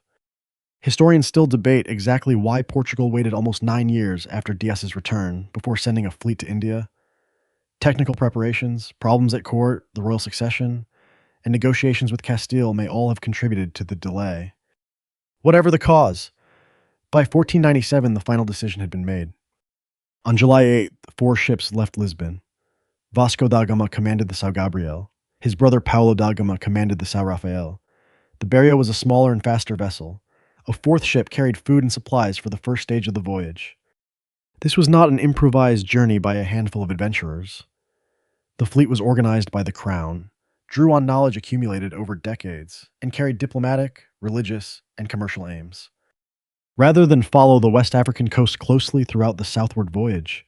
Historians still debate exactly why Portugal waited almost 9 years after Dias's return before sending a fleet to India. Technical preparations, problems at court, the royal succession, and negotiations with Castile may all have contributed to the delay. Whatever the cause, by 1497 the final decision had been made. On July 8th, 4 ships left Lisbon. Vasco da Gama commanded the São Gabriel. His brother Paulo da Gama commanded the São Rafael. The Berrio was a smaller and faster vessel. A 4th ship carried food and supplies for the first stage of the voyage. This was not an improvised journey by a handful of adventurers. The fleet was organized by the crown, drew on knowledge accumulated over decades, and carried diplomatic, religious, and commercial aims. Rather than follow the West African coast closely throughout the southward voyage,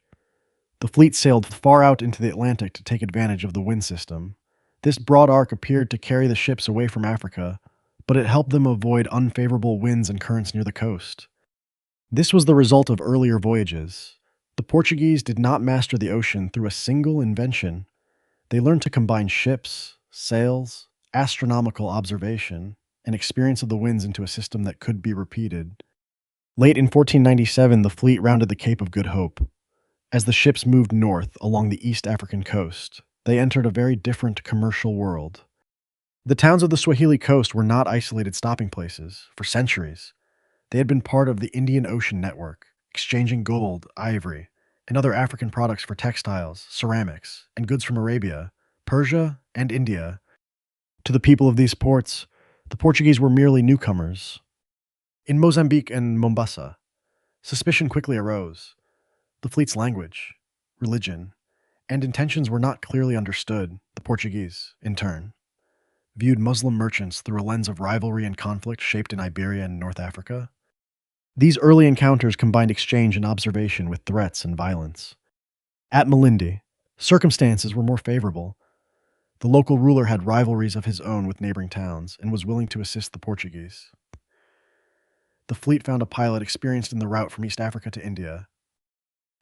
the fleet sailed far out into the Atlantic to take advantage of the wind system. This broad arc appeared to carry the ships away from Africa, but it helped them avoid unfavorable winds and currents near the coast. This was the result of earlier voyages. The Portuguese did not master the ocean through a single invention. They learned to combine ships, sails, astronomical observation, and experience of the winds into a system that could be repeated. Late in 1497, the fleet rounded the Cape of Good Hope. As the ships moved north along the East African coast, they entered a very different commercial world. The towns of the Swahili coast were not isolated stopping places. For centuries, they had been part of the Indian Ocean network, exchanging gold, ivory, and other African products for textiles, ceramics, and goods from Arabia, Persia, and India. To the people of these ports, the Portuguese were merely newcomers. In Mozambique and Mombasa, suspicion quickly arose. The fleet's language, religion, and intentions were not clearly understood. The Portuguese, in turn, viewed Muslim merchants through a lens of rivalry and conflict shaped in Iberia and North Africa. These early encounters combined exchange and observation with threats and violence. At Malindi, circumstances were more favorable. The local ruler had rivalries of his own with neighboring towns and was willing to assist the Portuguese. The fleet found a pilot experienced in the route from East Africa to India.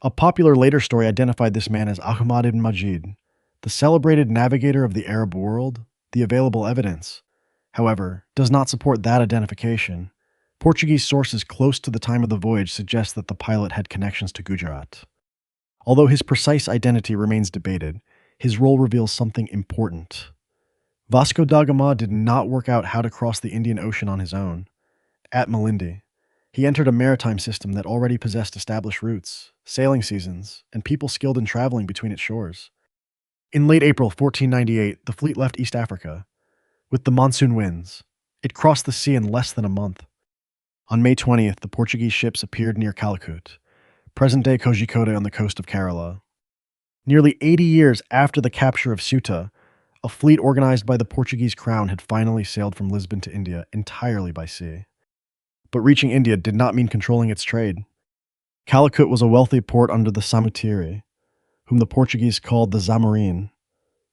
A popular later story identified this man as Ahmad ibn Majid, the celebrated navigator of the Arab world. The available evidence, however, does not support that identification. Portuguese sources close to the time of the voyage suggest that the pilot had connections to Gujarat. Although his precise identity remains debated, his role reveals something important. Vasco da Gama did not work out how to cross the Indian Ocean on his own. At Malindi, he entered a maritime system that already possessed established routes, sailing seasons, and people skilled in traveling between its shores. In late April 1498, the fleet left East Africa. With the monsoon winds, it crossed the sea in less than a month. On May 20th, the Portuguese ships appeared near Calicut, present-day Kozhikode on the coast of Kerala. Nearly 80 years after the capture of Ceuta, a fleet organized by the Portuguese crown had finally sailed from Lisbon to India entirely by sea. But reaching India did not mean controlling its trade. Calicut was a wealthy port under the Samutiri, whom the Portuguese called the Zamorin.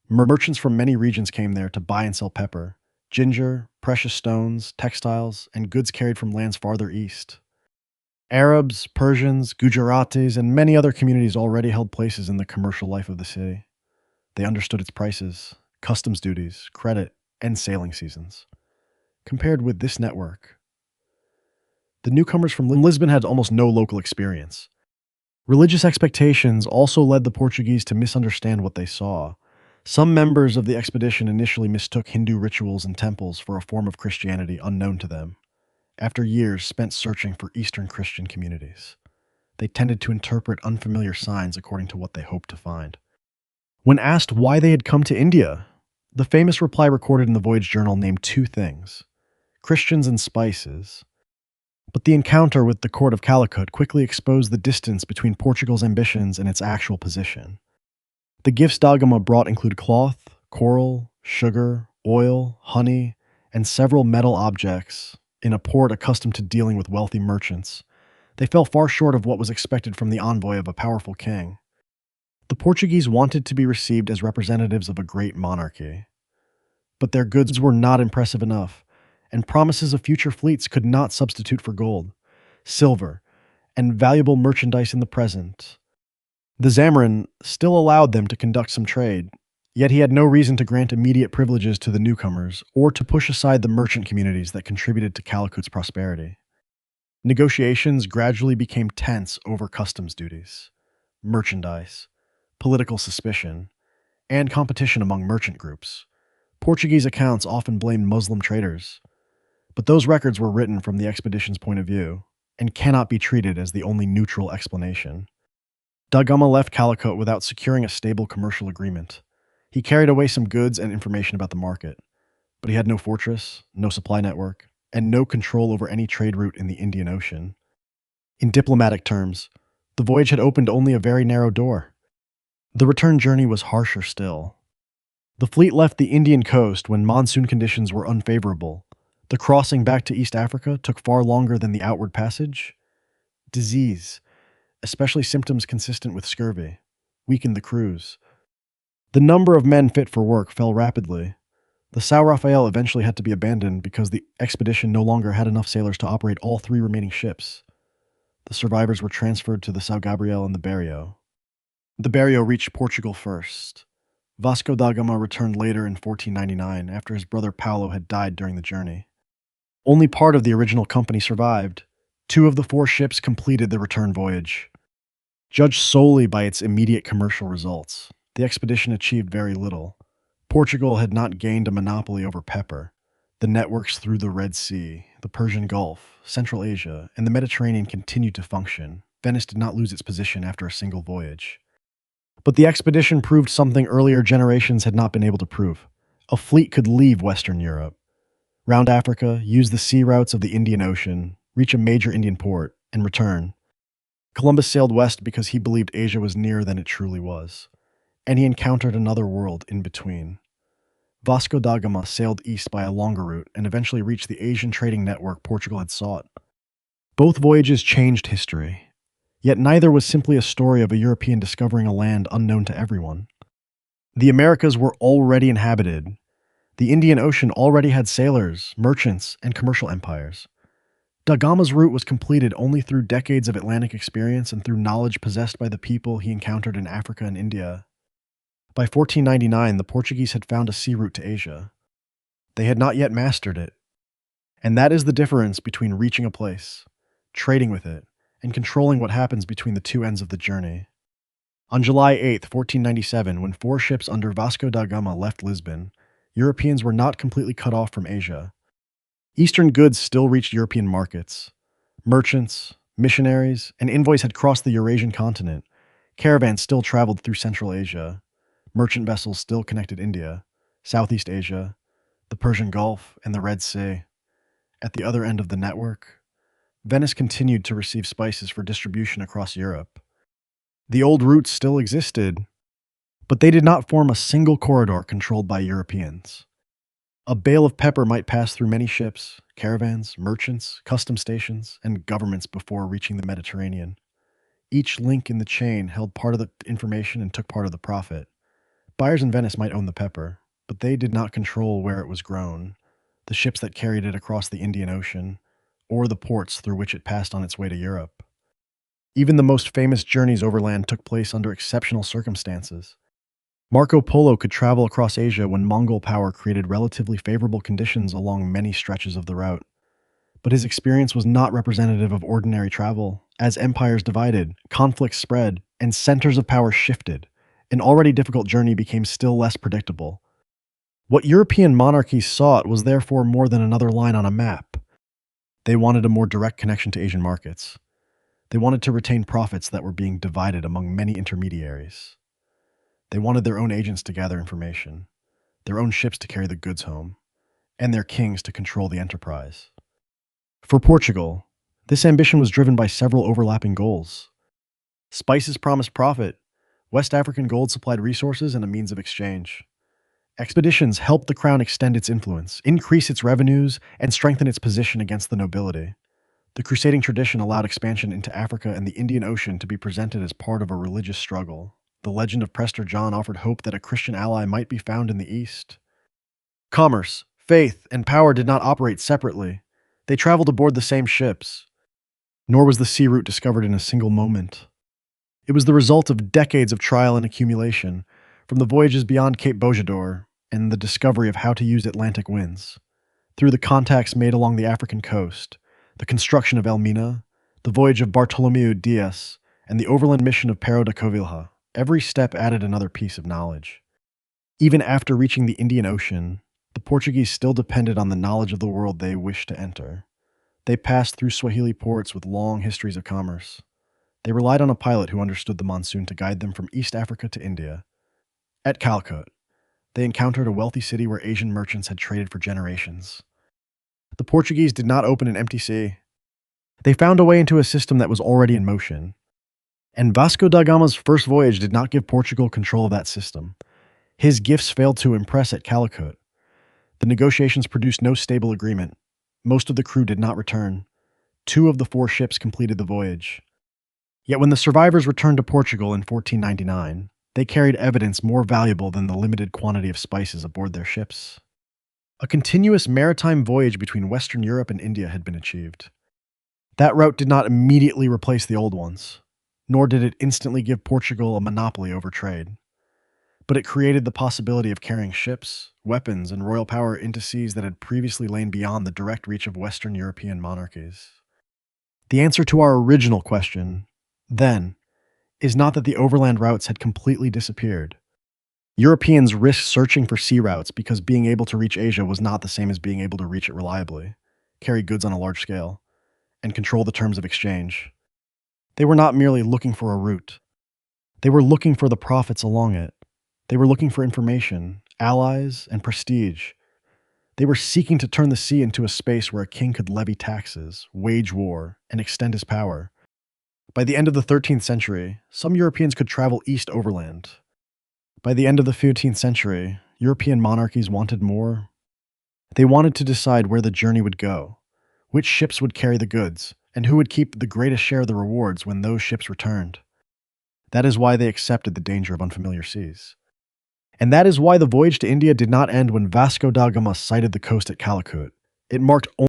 Merchants from many regions came there to buy and sell pepper, ginger, precious stones, textiles, and goods carried from lands farther east. Arabs, Persians, Gujaratis, and many other communities already held places in the commercial life of the city. They understood its prices, customs duties, credit, and sailing seasons. Compared with this network, the newcomers from Lisbon had almost no local experience. Religious expectations also led the Portuguese to misunderstand what they saw. Some members of the expedition initially mistook Hindu rituals and temples for a form of Christianity unknown to them. After years spent searching for Eastern Christian communities, they tended to interpret unfamiliar signs according to what they hoped to find. When asked why they had come to India, the famous reply recorded in the voyage journal named two things: Christians and spices. But the encounter with the court of Calicut quickly exposed the distance between Portugal's ambitions and its actual position. The gifts da Gama brought include cloth, coral, sugar, oil, honey, and several metal objects. In a port accustomed to dealing with wealthy merchants, they fell far short of what was expected from the envoy of a powerful king. The Portuguese wanted to be received as representatives of a great monarchy. But their goods were not impressive enough, and promises of future fleets could not substitute for gold, silver, and valuable merchandise in the present. The Zamorin still allowed them to conduct some trade, yet he had no reason to grant immediate privileges to the newcomers or to push aside the merchant communities that contributed to Calicut's prosperity. Negotiations gradually became tense over customs duties, merchandise, political suspicion, and competition among merchant groups. Portuguese accounts often blamed Muslim traders, but those records were written from the expedition's point of view and cannot be treated as the only neutral explanation. Da Gama left Calicut without securing a stable commercial agreement. He carried away some goods and information about the market, but he had no fortress, no supply network, and no control over any trade route in the Indian Ocean. In diplomatic terms, the voyage had opened only a very narrow door. The return journey was harsher still. The fleet left the Indian coast when monsoon conditions were unfavorable. The crossing back to East Africa took far longer than the outward passage. Disease, especially symptoms consistent with scurvy, weakened the crews. The number of men fit for work fell rapidly. The São Rafael eventually had to be abandoned because the expedition no longer had enough sailors to operate all three remaining ships. The survivors were transferred to the São Gabriel and the Berrio. The Berrio reached Portugal first. Vasco da Gama returned later in 1499 after his brother Paulo had died during the journey. Only part of the original company survived. Two of the four ships completed the return voyage. Judged solely by its immediate commercial results, the expedition achieved very little. Portugal had not gained a monopoly over pepper. The networks through the Red Sea, the Persian Gulf, Central Asia, and the Mediterranean continued to function. Venice did not lose its position after a single voyage. But the expedition proved something earlier generations had not been able to prove. A fleet could leave Western Europe, round Africa, use the sea routes of the Indian Ocean, reach a major Indian port, and return. Columbus sailed west because he believed Asia was nearer than it truly was, and he encountered another world in between. Vasco da Gama sailed east by a longer route and eventually reached the Asian trading network Portugal had sought. Both voyages changed history, yet neither was simply a story of a European discovering a land unknown to everyone. The Americas were already inhabited. The Indian Ocean already had sailors, merchants, and commercial empires. Da Gama's route was completed only through decades of Atlantic experience and through knowledge possessed by the people he encountered in Africa and India. By 1499, the Portuguese had found a sea route to Asia. They had not yet mastered it. And that is the difference between reaching a place, trading with it, and controlling what happens between the two ends of the journey. On July 8, 1497, when four ships under Vasco da Gama left Lisbon, Europeans were not completely cut off from Asia. Eastern goods still reached European markets. Merchants, missionaries, and envoys had crossed the Eurasian continent. Caravans still traveled through Central Asia. Merchant vessels still connected India, Southeast Asia, the Persian Gulf, and the Red Sea. At the other end of the network, Venice continued to receive spices for distribution across Europe. The old routes still existed, but they did not form a single corridor controlled by Europeans. A bale of pepper might pass through many ships, caravans, merchants, custom stations, and governments before reaching the Mediterranean. Each link in the chain held part of the information and took part of the profit. Buyers in Venice might own the pepper, but they did not control where it was grown, the ships that carried it across the Indian Ocean, or the ports through which it passed on its way to Europe. Even the most famous journeys overland took place under exceptional circumstances. Marco Polo could travel across Asia when Mongol power created relatively favorable conditions along many stretches of the route. But his experience was not representative of ordinary travel. As empires divided, conflicts spread, and centers of power shifted, an already difficult journey became still less predictable. What European monarchies sought was therefore more than another line on a map. They wanted a more direct connection to Asian markets. They wanted to retain profits that were being divided among many intermediaries. They wanted their own agents to gather information, their own ships to carry the goods home, and their kings to control the enterprise. For Portugal, this ambition was driven by several overlapping goals. Spices promised profit. West African gold supplied resources and a means of exchange. Expeditions helped the crown extend its influence, increase its revenues, and strengthen its position against the nobility. The crusading tradition allowed expansion into Africa and the Indian Ocean to be presented as part of a religious struggle. The legend of Prester John offered hope that a Christian ally might be found in the East. Commerce, faith, and power did not operate separately. They traveled aboard the same ships. Nor was the sea route discovered in a single moment. It was the result of decades of trial and accumulation, from the voyages beyond Cape Bojador and the discovery of how to use Atlantic winds, through the contacts made along the African coast, the construction of Elmina, the voyage of Bartolomeu Dias, and the overland mission of Pero de Covilhã. Every step added another piece of knowledge. Even after reaching the Indian Ocean, the Portuguese still depended on the knowledge of the world they wished to enter. They passed through Swahili ports with long histories of commerce. They relied on a pilot who understood the monsoon to guide them from East Africa to India. At Calicut, they encountered a wealthy city where Asian merchants had traded for generations. The Portuguese did not open an empty sea. They found a way into a system that was already in motion. And Vasco da Gama's first voyage did not give Portugal control of that system. His gifts failed to impress at Calicut. The negotiations produced no stable agreement. Most of the crew did not return. 2 of the 4 ships completed the voyage. Yet when the survivors returned to Portugal in 1499, they carried evidence more valuable than the limited quantity of spices aboard their ships. A continuous maritime voyage between Western Europe and India had been achieved. That route did not immediately replace the old ones, nor did it instantly give Portugal a monopoly over trade. but it created the possibility of carrying ships, weapons, and royal power into seas that had previously lain beyond the direct reach of Western European monarchies. The answer to our original question, then, is not that the overland routes had completely disappeared. Europeans risked searching for sea routes because being able to reach Asia was not the same as being able to reach it reliably, carry goods on a large scale, and control the terms of exchange. They were not merely looking for a route. They were looking for the profits along it. They were looking for information, allies, and prestige. They were seeking to turn the sea into a space where a king could levy taxes, wage war, and extend his power. By the end of the 13th century, some Europeans could travel east overland. By the end of the 15th century, European monarchies wanted more. They wanted to decide where the journey would go, which ships would carry the goods, and who would keep the greatest share of the rewards when those ships returned. That is why they accepted the danger of unfamiliar seas. And that is why the voyage to India did not end when Vasco da Gama sighted the coast at Calicut. It marked